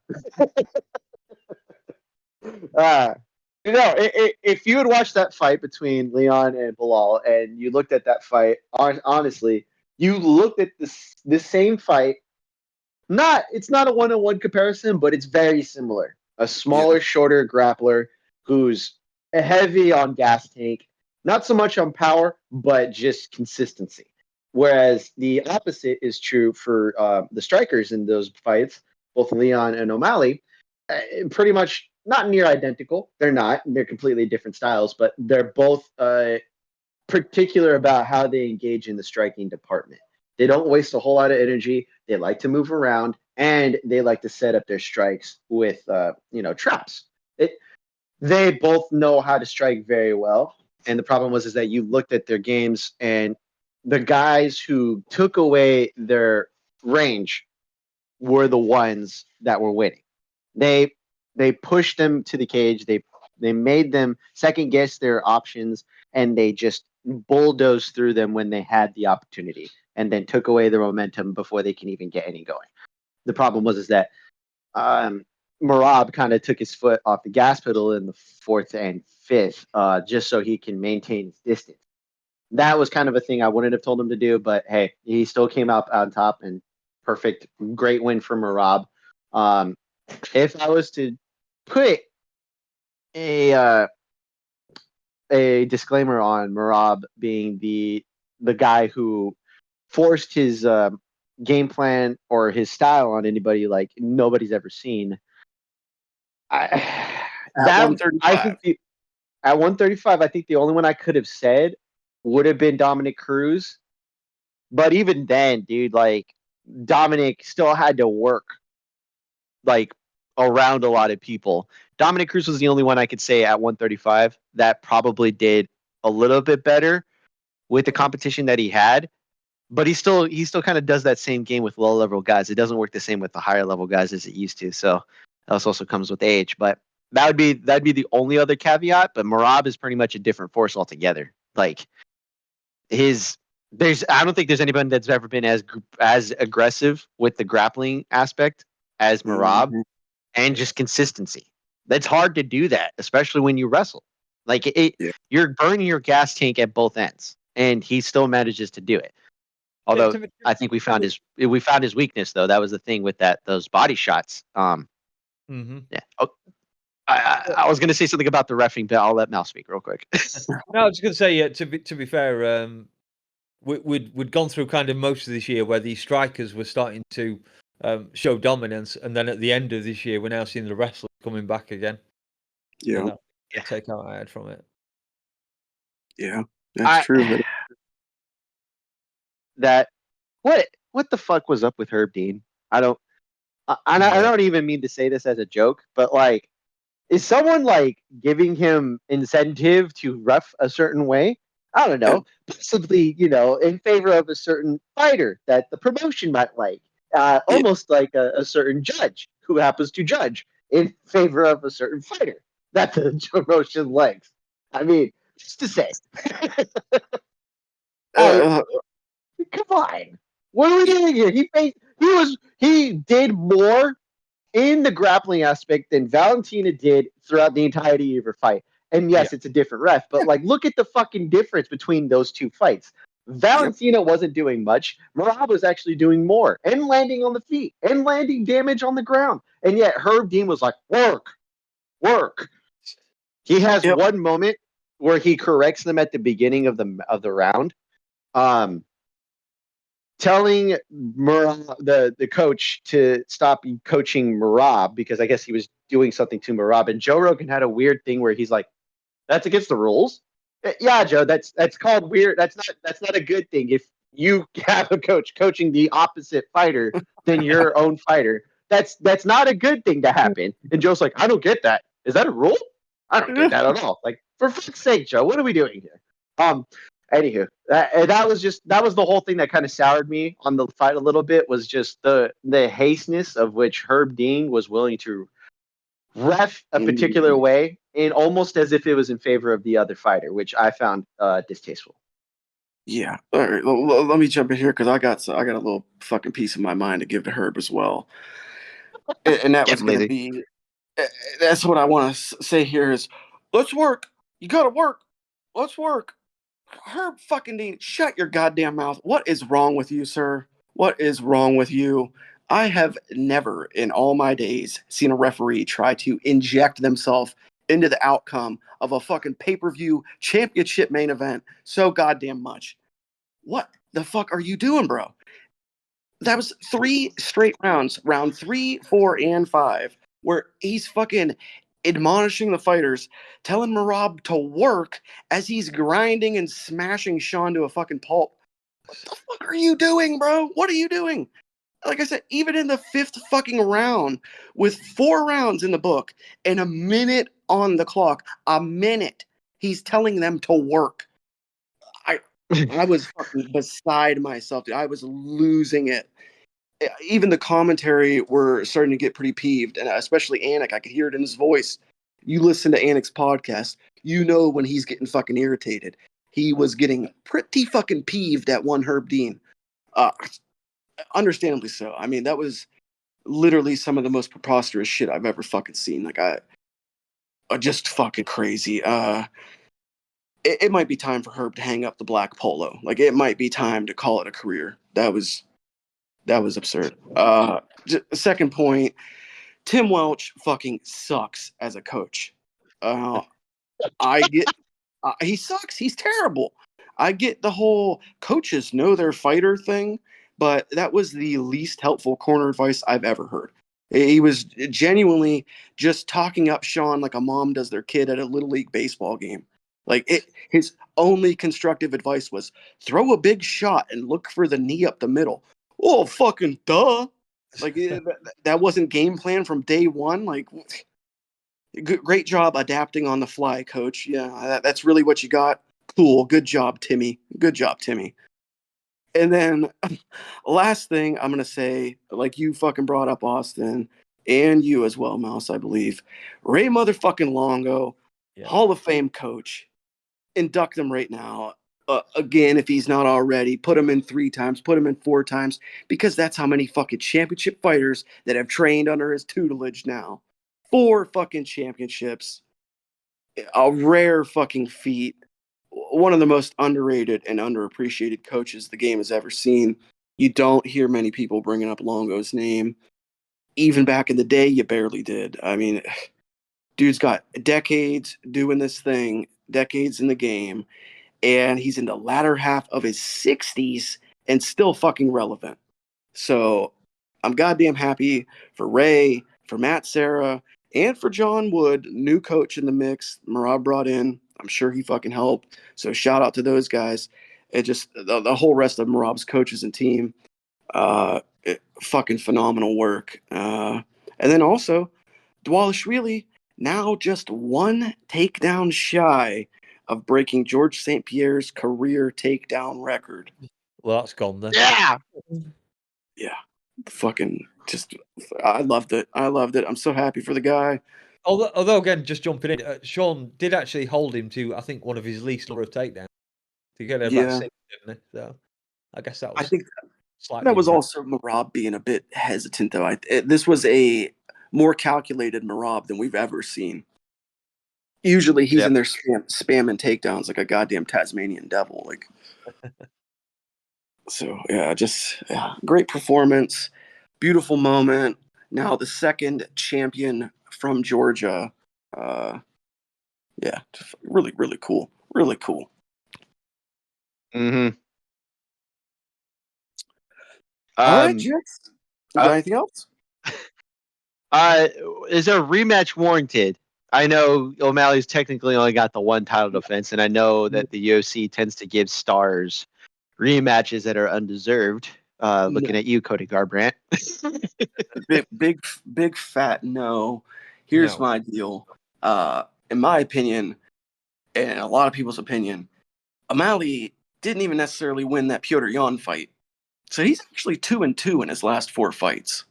Speaker 5: If you had watched that fight between Leon and Bilal, and you looked at that fight, honestly, you looked at the same fight. It's not a one-on-one comparison, but it's very similar. A smaller, shorter grappler who's heavy on gas tank, not so much on power, but just consistency. Whereas the opposite is true for the strikers in those fights, both Leon and O'Malley, pretty much not near identical. They're not. They're completely different styles, but they're both particular about how they engage in the striking department. They don't waste a whole lot of energy. They like to move around, and they like to set up their strikes with traps. They both know how to strike very well. And the problem is that you looked at their games, and the guys who took away their range were the ones that were winning. They pushed them to the cage. They made them second guess their options, and they just bulldozed through them when they had the opportunity, and then took away their momentum before they can even get any going. The problem was that Merab kind of took his foot off the gas pedal in the fourth and fifth, just so he can maintain his distance. That was kind of a thing I wouldn't have told him to do, but hey, he still came out on top, and perfect, great win for Merab. If I was to put a disclaimer on Merab being the guy who forced his game plan or his style on anybody like nobody's ever seen, at 135, I think the only one I could have said would have been Dominic Cruz. But even then, dude, like Dominic still had to work like around a lot of people. Dominic Cruz was the only one I could say at 135 that probably did a little bit better with the competition that he had. But he still kind of does that same game with low level guys. It doesn't work the same with the higher level guys as it used to. So that also comes with age. But that'd be the only other caveat. But Merab is pretty much a different force altogether. Like I don't think there's anybody that's ever been as aggressive with the grappling aspect as Merab, and just consistency. That's hard to do that, especially when you wrestle. Like you're burning your gas tank at both ends, and he still manages to do it. Although I think we found his weakness, though. That was the thing with those body shots. Yeah. Oh, I was going to say something about the reffing, but I'll let Mal speak real quick.
Speaker 4: No, I was going to say, to be fair, we'd gone through kind of most of this year where the strikers were starting to show dominance, and then at the end of this year, we're now seeing the wrestlers coming back again.
Speaker 1: Yeah,
Speaker 4: take out I had from it.
Speaker 1: Yeah, that's true.
Speaker 5: What the fuck was up with Herb Dean? I don't even mean to say this as a joke, but like, is someone like giving him incentive to ref a certain way? I don't know, possibly, in favor of a certain fighter that the promotion might like. almost like a certain judge who happens to judge in favor of a certain fighter that the promotion likes. I mean, just to say, I,
Speaker 1: Uh,
Speaker 5: come on, what are we doing here? He did more in the grappling aspect than Valentina did throughout the entirety of her fight. And yes, it's a different ref, but like, look at the fucking difference between those two fights. Valentina wasn't doing much. Marab was actually doing more and landing on the feet and landing damage on the ground. And yet Herb Dean was like, work, work. He has
Speaker 1: Yep.
Speaker 5: one moment where he corrects them at the beginning of the round. Telling Marab, the coach, to stop coaching Marab because I guess he was doing something to Marab. And Joe Rogan had a weird thing where he's like, "That's against the rules." Yeah, Joe, that's called weird. That's not a good thing. If you have a coach coaching the opposite fighter than your own fighter, that's not a good thing to happen. And Joe's like, "I don't get that. Is that a rule? I don't get that at all. Like, for fuck's sake, Joe, what are we doing here?" Anywho, that was the whole thing that kind of soured me on the fight a little bit, was just the hasteness of which Herb Dean was willing to ref a particular way, and almost as if it was in favor of the other fighter, which I found distasteful.
Speaker 1: Yeah. All right. Let me jump in here because I got a little fucking piece of my mind to give to Herb as well, and that was
Speaker 5: Getting
Speaker 1: going to
Speaker 5: lazy.
Speaker 1: be. That's what I want to say here is, let's work. You got to work. Let's work. Herb fucking Dean, shut your goddamn mouth. What is wrong with you, sir? What is wrong with you? I have never in all my days seen a referee try to inject themselves into the outcome of a fucking pay-per-view championship main event so goddamn much. What the fuck are you doing, bro? That was 3 straight rounds, round 3, 4, and 5, where he's fucking admonishing the fighters, telling Marab to work as he's grinding and smashing Sean to a fucking pulp. What the fuck are you doing, bro? What are you doing? Like I said, even in the 5th fucking round, with 4 rounds in the book and a minute on the clock, he's telling them to work. I was fucking beside myself, dude. I was losing it. Even the commentary were starting to get pretty peeved, and especially Anik. I could hear it in his voice. You listen to Anik's podcast, you know when he's getting fucking irritated. He was getting pretty fucking peeved at one Herb Dean. Uh, Understandably so. I mean, that was literally some of the most preposterous shit I've ever fucking seen. Like, just fucking crazy. It might be time for Herb to hang up the black polo. Like, it might be time to call it a career. That was absurd. Second point, Tim Welch fucking sucks as a coach. I get he sucks. He's terrible. I get the whole coaches know their fighter thing, but that was the least helpful corner advice I've ever heard. He was genuinely just talking up Sean like a mom does their kid at a little league baseball game. His only constructive advice was throw a big shot and look for the knee up the middle. Oh, fucking duh. Like, that wasn't game plan from day one. Like, great job adapting on the fly, coach. Yeah, that's really what you got. Cool. Good job, Timmy. Good job, Timmy. And then last thing I'm going to say, like you fucking brought up, Austin, and you as well, Mouse, I believe. Ray motherfucking Longo, Hall of Fame coach. Induct him right now. Again, if he's not already, put him in 3 times, put him in 4 times, because that's how many fucking championship fighters that have trained under his tutelage now. 4 fucking championships. A rare fucking feat. One of the most underrated and underappreciated coaches the game has ever seen. You don't hear many people bringing up Longo's name. Even back in the day, you barely did. I mean, dude's got decades doing this thing, decades in the game, and he's in the latter half of his 60s and still fucking relevant. So I'm goddamn happy for Ray, for Matt Serra, and for John Wood, new coach in the mix. Marab brought in. I'm sure he fucking helped. So shout out to those guys. It just the whole rest of Marab's coaches and team. Fucking phenomenal work. And then also, Dwalishvili now just 1 takedown shy of breaking George St. Pierre's career takedown record.
Speaker 4: Well, that's gone then.
Speaker 5: Yeah.
Speaker 1: Yeah. fucking just, I loved it. I loved it. I'm so happy for the guy.
Speaker 4: Although again, just jumping in, Sean did actually hold him to, I think, one of his least number of takedowns to get about
Speaker 1: Yeah,
Speaker 4: 6, didn't he? So I guess that
Speaker 1: I
Speaker 4: was
Speaker 1: think
Speaker 4: slightly
Speaker 1: that was
Speaker 4: impressive.
Speaker 1: also Marab being a bit hesitant, though. This was a more calculated Marab than we've ever seen. Usually he's
Speaker 5: Yep.
Speaker 1: in there spamming takedowns like a goddamn Tasmanian devil. Like, so yeah, just great performance, beautiful moment. Now the second champion from Georgia. Uh, yeah, just really, really cool. Really cool.
Speaker 5: Mm-hmm.
Speaker 1: All right,
Speaker 5: Um.
Speaker 1: Jets. You got
Speaker 5: Uh,
Speaker 1: anything else?
Speaker 5: uh, is a rematch warranted? I know O'Malley's technically only got the one title defense, and I know that the UFC tends to give stars rematches that are undeserved.
Speaker 1: No.
Speaker 5: Looking at you, Cody Garbrandt.
Speaker 1: Big fat no. Here's
Speaker 4: No.
Speaker 1: my deal. In my opinion, and a lot of people's opinion, O'Malley didn't even necessarily win that Piotr Jan fight. So he's actually 2-2 in his last 4 fights.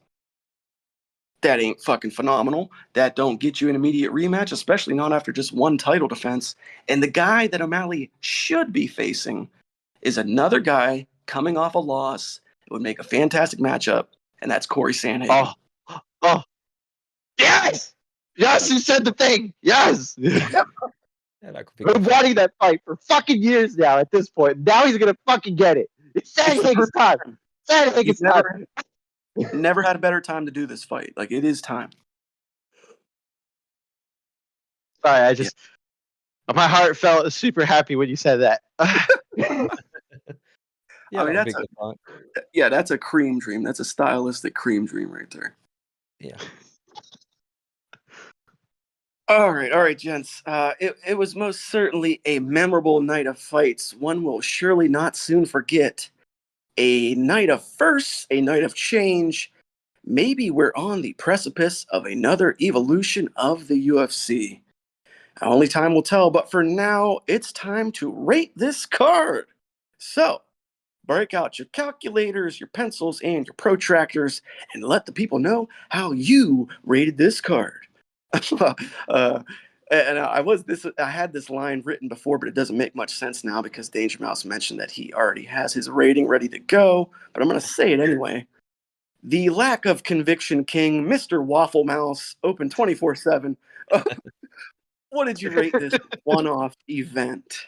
Speaker 1: That ain't fucking phenomenal. That don't get you an immediate rematch, especially not after just one title defense. And the guy that O'Malley should be facing is another guy coming off a loss. It would make a fantastic matchup, and that's Corey Sandhagen.
Speaker 5: Oh, yes! Yes, you said the thing. Yes.
Speaker 4: Yeah, that could be
Speaker 5: I've
Speaker 4: good.
Speaker 5: been wanting that fight for fucking years now at this point. Now he's gonna fucking get it. It's
Speaker 1: It's the
Speaker 5: Sandhagen's
Speaker 1: perfect
Speaker 5: time.
Speaker 1: time. You've
Speaker 5: Sandhagen's time.
Speaker 1: never had a better time to do this fight. Like, it is time.
Speaker 5: Sorry, my heart felt super happy when you said that.
Speaker 4: Yeah,
Speaker 1: I mean,
Speaker 4: that would be a good fight.
Speaker 1: that's a cream dream. That's a stylistic cream dream right there.
Speaker 4: Yeah.
Speaker 1: All right, gents. It was most certainly a memorable night of fights. One will surely not soon forget. A night of firsts, a night of change. Maybe we're on the precipice of another evolution of the UFC. Only time will tell, but for now, it's time to rate this card. So, break out your calculators, your pencils, and your protractors, and let the people know how you rated this card. uh, and I had this line written before, but it doesn't make much sense now because Danger Mouse mentioned that he already has his rating ready to go. But I'm going to say it anyway. The lack of conviction king, Mr. Waffle Mouse, open 24/7. What did you rate this one-off event?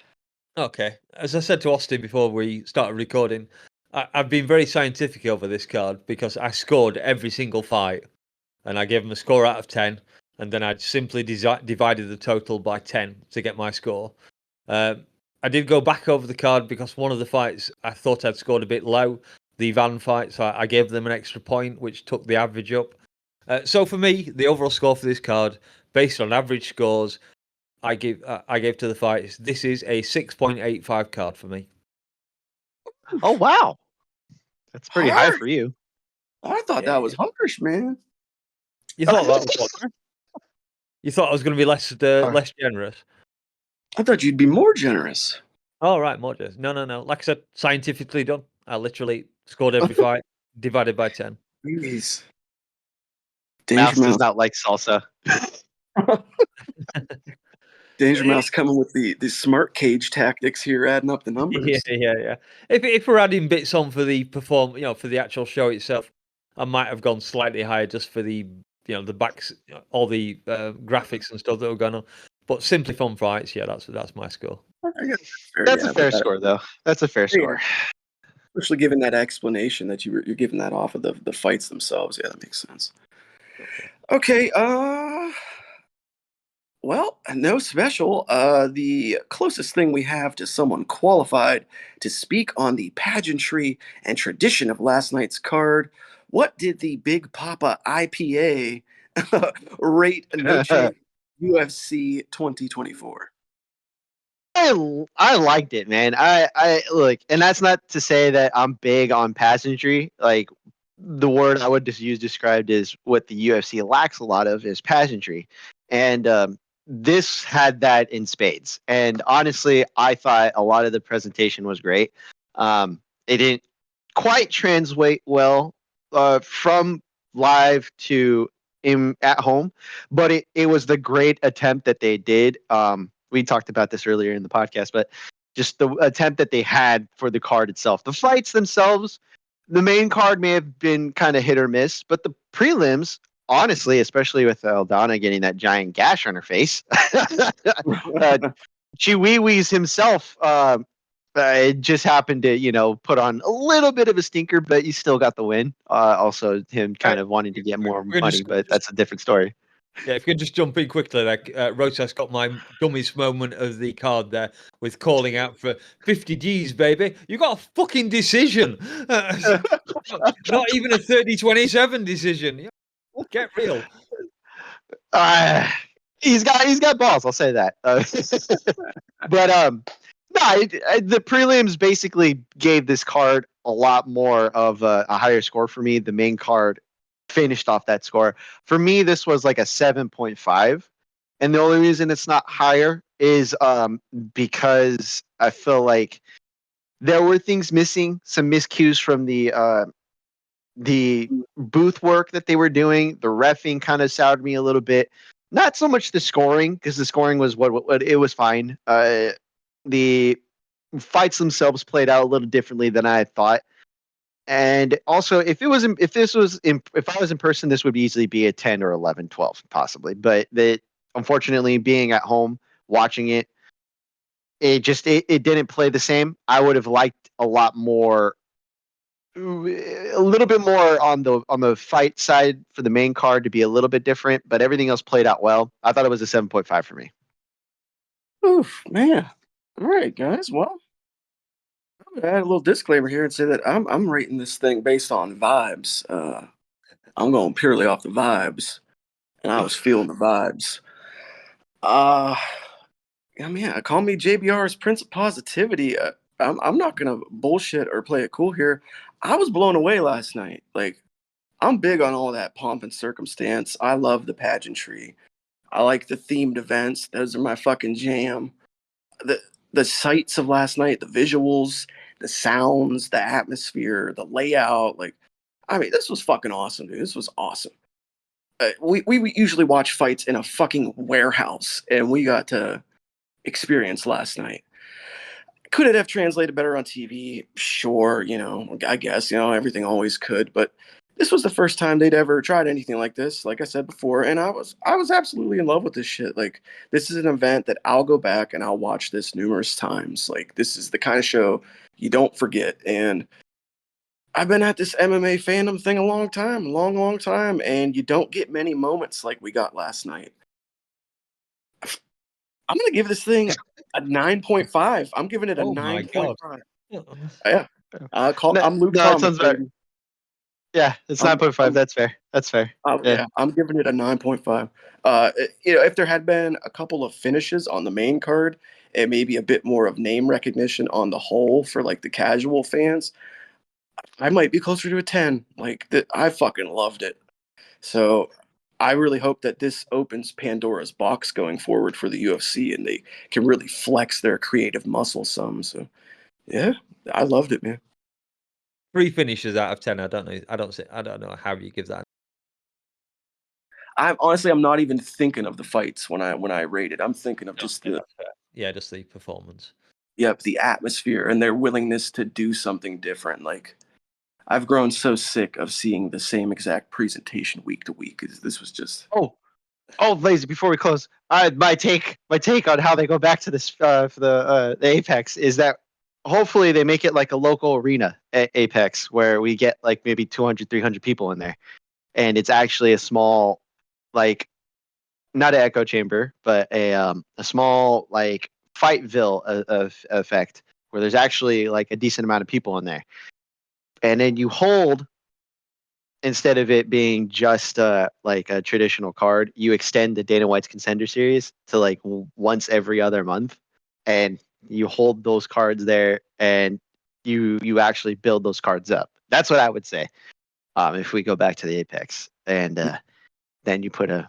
Speaker 4: Okay. As I said to Austin before we started recording, I've been very scientific over this card because I scored every single fight and I gave them a score out of 10, and then I simply divided the total by 10 to get my score. I did go back over the card because one of the fights I thought I'd scored a bit low, the Van fight, so I gave them an extra point, which took the average up. So for me, the overall score for this card, based on average scores, I gave to the fights. This is a 6.85 card for me.
Speaker 5: Oh wow, that's pretty high
Speaker 1: Harsh.
Speaker 5: for you.
Speaker 1: I thought
Speaker 4: Yeah.
Speaker 1: that was harsh, man.
Speaker 4: You thought that was what? You thought I was going to be less generous?
Speaker 1: I thought you'd be more generous.
Speaker 4: Oh right, more generous. No. Like I said, scientifically done. I literally scored every fight divided by 10.
Speaker 1: Jeez. Danger
Speaker 5: Mouse does
Speaker 1: Mouse.
Speaker 5: not like salsa.
Speaker 1: Danger Mouse coming with the smart cage tactics here, adding up the
Speaker 4: Yeah.
Speaker 1: numbers.
Speaker 4: If we're adding bits on for the for the actual show itself, I might have gone slightly higher just for the the backs, all the graphics and stuff that were going on. But simply fun fights, yeah, that's my score.
Speaker 1: I guess fair,
Speaker 5: That's a
Speaker 1: yeah,
Speaker 5: fair score, though. That's a fair score.
Speaker 1: especially given that explanation that you're giving that off of the fights themselves. Yeah, that makes sense. Okay, well, no special. The closest thing we have to someone qualified to speak on the pageantry and tradition of last night's card. What did the Big Papa IPA rate Noche UFC 2024?
Speaker 5: I liked it, man. I look, and that's not to say that I'm big on pageantry. Like the word I would just use described is what the UFC lacks a lot of is pageantry, and this had that in spades. And honestly, I thought a lot of the presentation was great. It didn't quite translate well from live to at home, but it was the great attempt that they did. We talked about this earlier in the podcast, but just the attempt that they had for the card itself. The fights themselves, the main card may have been kind of hit or miss, but the prelims, honestly, especially with Aldana getting that giant gash on her face, Chiwiwi's himself, it just happened to, put on a little bit of a stinker, but you still got the win. Also, him kind of wanting to get more
Speaker 4: We're
Speaker 5: money, but that's a different story.
Speaker 4: Yeah, if you can just jump in quickly, like Rotas got my dumbest moment of the card there with calling out for 50 Gs, baby. You got a fucking decision. Not even a 30-27 decision. Get real.
Speaker 5: He's got balls. I'll say that. But the prelims basically gave this card a lot more of a higher score for me. The main card finished off that score. For me, this was like a 7.5. And the only reason it's not higher is because I feel like there were things missing, some miscues from the booth work that they were doing. The reffing kind of soured me a little bit. Not so much the scoring, because the scoring was what it was fine. The fights themselves played out a little differently than I had thought. And also, if I was in person, this would easily be a 10 or 11, 12, possibly. But unfortunately, being at home watching it, it didn't play the same. I would have liked a lot more, a little bit more on the fight side for the main card to be a little bit different. But everything else played out well. I thought it was a 7.5 for me.
Speaker 1: Oof, man. All right, guys. Well, I'm gonna add a little disclaimer here and say that I'm rating this thing based on vibes. I'm going purely off the vibes, and I was feeling the vibes. I mean, call me JBR's Prince of Positivity. I'm not gonna bullshit or play it cool here. I was blown away last night. Like, I'm big on all that pomp and circumstance. I love the pageantry. I like the themed events. Those are my fucking jam. The sights of last night, the visuals, the sounds, the atmosphere, the layout. Like, I mean, this was fucking awesome, dude. This was awesome. We usually watch fights in a fucking warehouse, and we got to experience last night. Could it have translated better on TV? Sure, I guess, everything always could, but this was the first time they'd ever tried anything like this, like I said before, and I was absolutely in love with this shit. Like, this is an event that I'll go back and I'll watch this numerous times. Like, this is the kind of show you don't forget. And I've been at this MMA fandom thing a long time, long time, and you don't get many moments like we got last night. I'm gonna give this thing a 9.5. I'm giving it a
Speaker 4: Oh my God.
Speaker 1: 9.5. Yeah. I'm Luke
Speaker 5: No, it
Speaker 1: Thomas.
Speaker 5: sounds right.
Speaker 1: Baby.
Speaker 5: Yeah, it's 9.5. That's fair. That's fair.
Speaker 1: Yeah, I'm giving it a 9.5. If there had been a couple of finishes on the main card and maybe a bit more of name recognition on the whole for like the casual fans, I might be closer to a 10. Like, I fucking loved it. So I really hope that this opens Pandora's box going forward for the UFC, and they can really flex their creative muscle some. So yeah, I loved it, man.
Speaker 4: 3 finishes out of 10. I don't know. I don't know how you give that.
Speaker 1: I'm not even thinking of the fights when I rate it. I'm thinking of just
Speaker 4: just the performance.
Speaker 1: Yep, the atmosphere and their willingness to do something different. Like, I've grown so sick of seeing the same exact presentation week to week. This was just
Speaker 5: Lazy. Before we close, my take on how they go back to this for the Apex is that hopefully they make it like a local arena at Apex where we get like maybe 200, 300 people in there, and it's actually a small, like, not an echo chamber, but a small like fightville of effect where there's actually like a decent amount of people in there, and then you hold. Instead of it being just like a traditional card, you extend the Dana White's Contender Series to like once every other month, and you hold those cards there, and you actually build those cards up. That's what I would say. If we go back to the Apex, and then you put a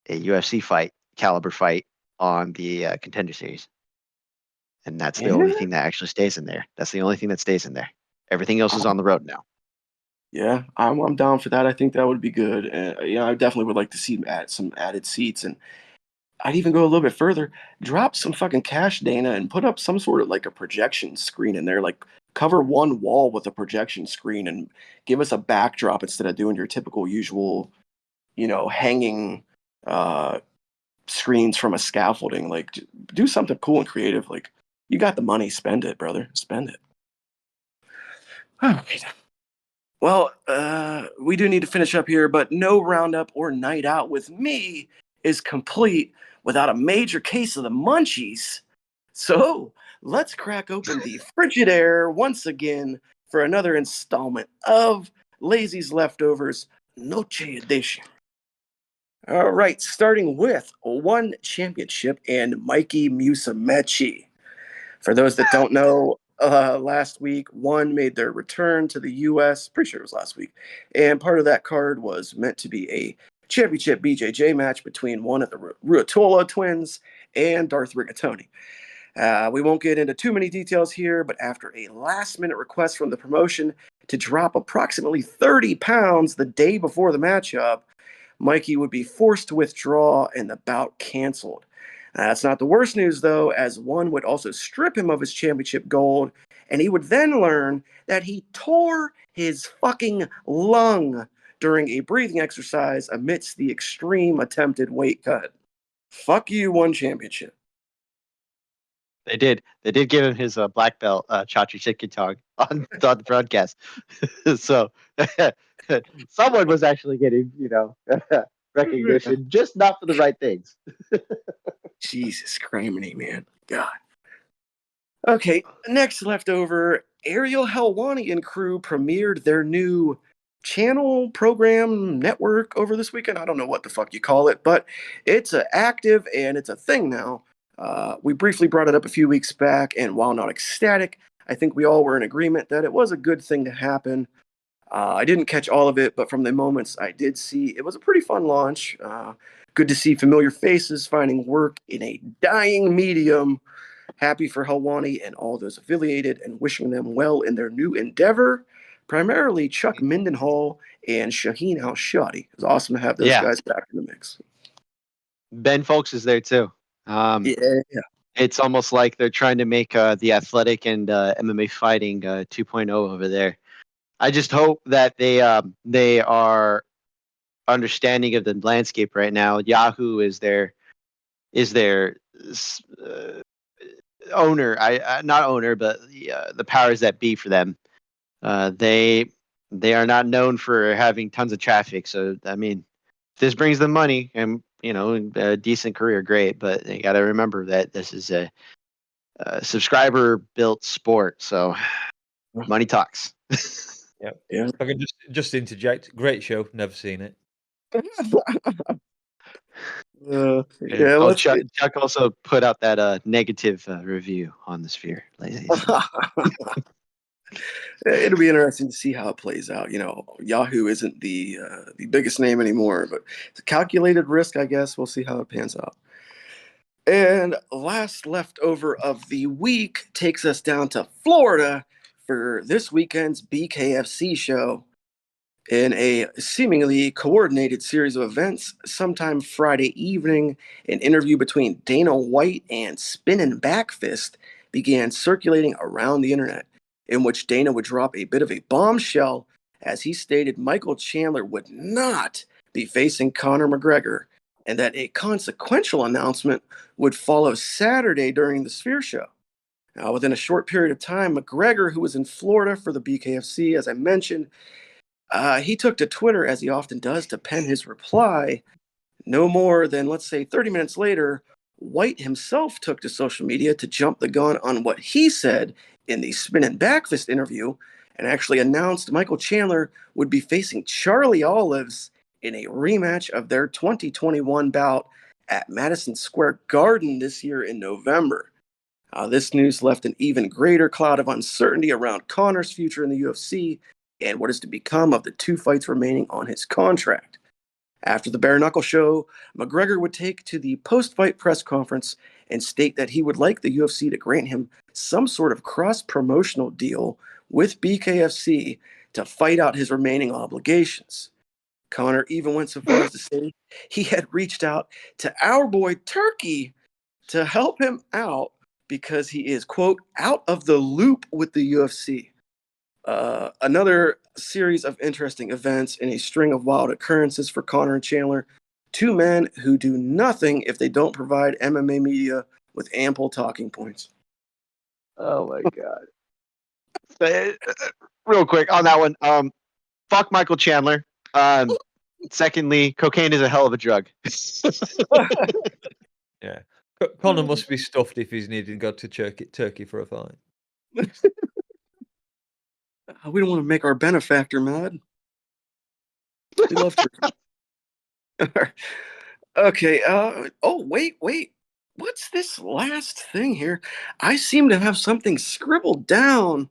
Speaker 5: UFC fight, caliber fight on the Contender Series, and that's the only thing that actually stays in there. That's the only thing that stays in there. Everything else is on the road now.
Speaker 1: Yeah, I'm down for that. I think that would be good. I definitely would like to see some added seats, and I'd even go a little bit further. Drop some fucking cash, Dana, and put up some sort of like a projection screen in there. Like cover one wall with a projection screen and give us a backdrop instead of doing your typical usual, hanging uh, screens from a scaffolding. Like do something cool and creative. Like you got the money, spend it, brother. Spend it. All right. Well, we do need to finish up here, but no roundup or night out with me is complete without a major case of the munchies. So let's crack open the Frigidaire once again for another installment of Lazy's Leftovers Noche Edition. All right, starting with one championship and Mikey Musumeci. For those that don't know, last week, one made their return to the U.S. Pretty sure it was last week. And part of that card was meant to be a championship BJJ match between one of the Ruotola twins and Darth Rigatoni. We won't get into too many details here, but after a last-minute request from the promotion to drop approximately 30 pounds the day before the matchup, Mikey would be forced to withdraw and the bout canceled. That's not the worst news, though, as one would also strip him of his championship gold, and he would then learn that he tore his fucking lung during a breathing exercise amidst the extreme attempted weight cut. Fuck you, one championship.
Speaker 5: They did. They did give him his black belt Chachi chicken tongue on the broadcast. So someone was actually getting, recognition, just not for the right things.
Speaker 1: Jesus criminy, man. God. Okay, next leftover, Ariel Helwani and crew premiered their new channel program network over this weekend. I don't know what the fuck you call it, but it's active and it's a thing now. We briefly brought it up a few weeks back, and while not ecstatic, I think we all were in agreement that it was a good thing to happen. I didn't catch all of it, but from the moments I did see, it was a pretty fun launch. Good to see familiar faces finding work in a dying medium. Happy for Helwani and all those affiliated and wishing them well in their new endeavor. Primarily Chuck Mindenhall and Shaheen Al-Shadi. It was awesome to have those
Speaker 5: Yeah.
Speaker 1: guys back in the mix.
Speaker 5: Ben Folks is there too.
Speaker 1: Yeah.
Speaker 5: It's almost like they're trying to make the athletic and MMA fighting 2.0 over there. I just hope that they are understanding of the landscape right now. Yahoo is their owner. I not owner, but the powers that be for them. They are not known for having tons of traffic. So I mean, this brings them money and a decent career, great. But you got to remember that this is a subscriber built sport. So money talks.
Speaker 4: Yeah.
Speaker 1: Yeah.
Speaker 4: If I can just interject, great show. Never seen it.
Speaker 1: Yeah,
Speaker 5: Oh,
Speaker 1: let's
Speaker 5: Chuck also put out that negative review on the Sphere.
Speaker 1: It'll be interesting to see how it plays out. Yahoo isn't the biggest name anymore, but it's a calculated risk, I guess. We'll see how it pans out. And last leftover of the week takes us down to Florida for this weekend's BKFC show. In a seemingly coordinated series of events, sometime Friday evening, an interview between Dana White and Spinnin' Backfist began circulating around the internet, in which Dana would drop a bit of a bombshell as he stated Michael Chandler would not be facing Conor McGregor, and that a consequential announcement would follow Saturday during the Sphere show. Now, within a short period of time, McGregor, who was in Florida for the BKFC, as I mentioned, he took to Twitter, as he often does, to pen his reply. No more than, let's say, 30 minutes later, White himself took to social media to jump the gun on what he said in the Spinnin' Backfist interview and actually announced Michael Chandler would be facing Charlie Olives in a rematch of their 2021 bout at Madison Square Garden this year in November. This news left an even greater cloud of uncertainty around Conor's future in the UFC and what is to become of the 2 fights remaining on his contract. After the bare knuckle show, McGregor would take to the post-fight press conference and state that he would like the UFC to grant him some sort of cross-promotional deal with BKFC to fight out his remaining obligations. Connor even went so far as to say he had reached out to our boy Turkey to help him out because he is, quote, out of the loop with the UFC. Another series of interesting events and a string of wild occurrences for Connor and Chandler, two men who do nothing if they don't provide MMA media with ample talking points.
Speaker 5: Oh my god. Real quick on that one. Fuck Michael Chandler. Secondly, cocaine is a hell of a drug.
Speaker 4: Yeah. Connor must be stuffed if he's needed to go to Turkey for a fight.
Speaker 1: We don't want to make our benefactor mad. We love Turkey. Okay. Oh, wait. What's this last thing here? I seem to have something scribbled down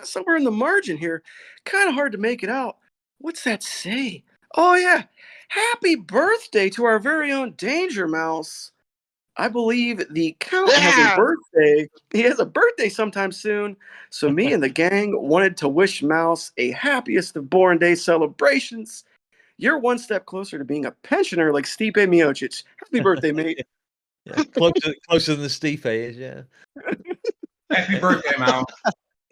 Speaker 1: somewhere in the margin here. Kind of hard to make it out. What's that say? Oh, yeah. Happy birthday to our very own Dangermouse. I believe the Count has a birthday. He has a birthday sometime soon. So me and the gang wanted to wish Mouse a happiest of born day celebrations. You're one step closer to being a pensioner like Stipe Miocic. Happy birthday, mate.
Speaker 4: Yeah, closer than Stipe is, yeah.
Speaker 6: Happy birthday, Mouse.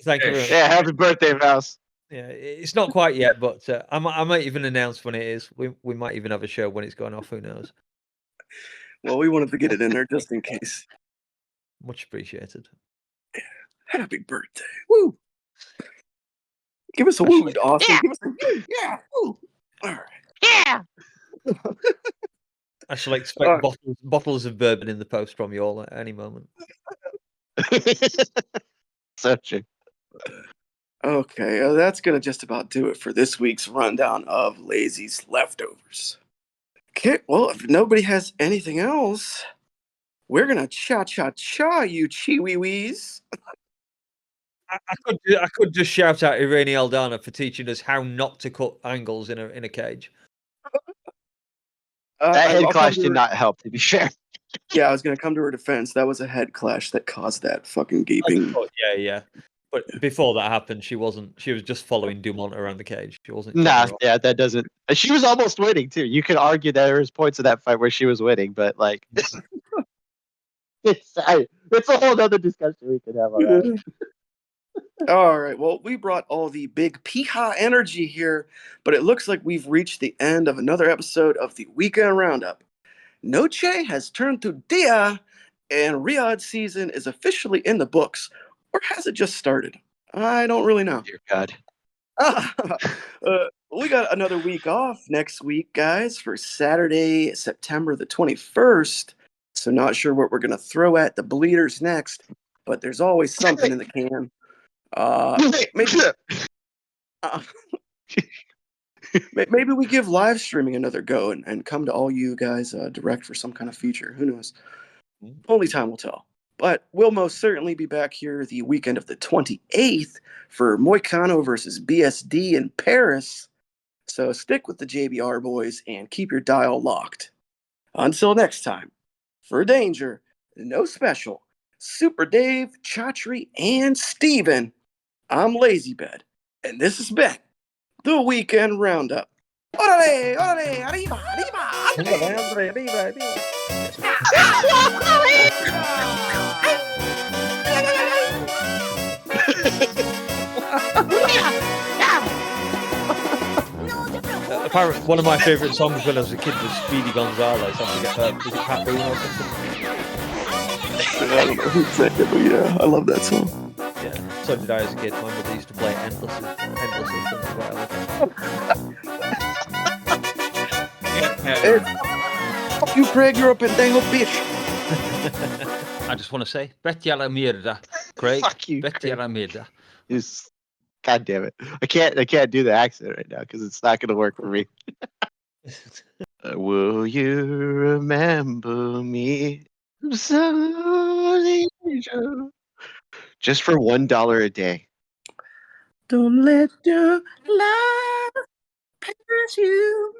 Speaker 4: Thank you very much.
Speaker 5: Yeah, happy birthday, Mouse.
Speaker 4: Yeah, it's not quite yet, but I might even announce when it is. We might even have a show when it's going off. Who knows?
Speaker 1: Well, we wanted to get it in there just in case.
Speaker 4: Much appreciated.
Speaker 1: Happy birthday. Woo. Give us a woo, Austin.
Speaker 5: Yeah.
Speaker 1: Give us a woo. Yeah. Woo. All right.
Speaker 5: Yeah.
Speaker 4: I shall expect bottles of bourbon in the post from you all at any moment.
Speaker 5: So true.
Speaker 1: Okay, that's going to just about do it for this week's rundown of Lazy's Leftovers. Okay, well, if nobody has anything else, we're going to cha-cha-cha, you chiwi-wees.
Speaker 4: I could just shout out Irene Aldana for teaching us how not to cut angles in a cage.
Speaker 5: That head clash did not help, to be fair.
Speaker 1: Yeah, I was going to come to her defense. That was a head clash that caused that fucking gaping.
Speaker 4: Yeah. But before that happened, she was just following Dumont around the cage. She wasn't.
Speaker 5: Nah, yeah, that doesn't. She was almost winning too. You could argue that there was points of that fight where she was winning, but like, it's a whole other discussion we could have on that.
Speaker 1: All right, well, we brought all the big piha energy here, but it looks like we've reached the end of another episode of the Weekend Roundup. Noche has turned to dia, and Riyadh season is officially in the books. Or has it just started? I don't really know.
Speaker 5: Dear God.
Speaker 1: We got another week off next week, guys, for Saturday, September the 21st. So not sure what we're going to throw at the bleeders next, but there's always something in the can. Maybe we give live streaming another go and come to all you guys direct for some kind of feature. Who knows? Only time will tell. But we'll most certainly be back here the weekend of the 28th for Moicano versus BSD in Paris. So stick with the JBR boys and keep your dial locked. Until next time, for Danger, No Special, Super Dave, Chatri, and Steven, I'm Lazybed, and this has been the Weekend Roundup. Órale, órale, arriba, arriba,
Speaker 4: Apparently, one of my favourite songs when I was a kid was Speedy Gonzales. I forget was it Pat Boone or something?
Speaker 1: I don't know who sang it, but yeah, I love that song.
Speaker 4: Yeah, so did I as a kid. My mother used to play it endlessly.
Speaker 1: Fuck you, Craig, you're a pendejo bitch.
Speaker 4: I just want to say, vete a la mierda, Craig.
Speaker 5: Fuck you,
Speaker 4: Vete
Speaker 5: Craig.
Speaker 4: a la mierda.
Speaker 5: God damn it! I can't do the accent right now because it's not gonna work for me. Will you remember me? Just for $1 a day.
Speaker 1: Don't let your life pass you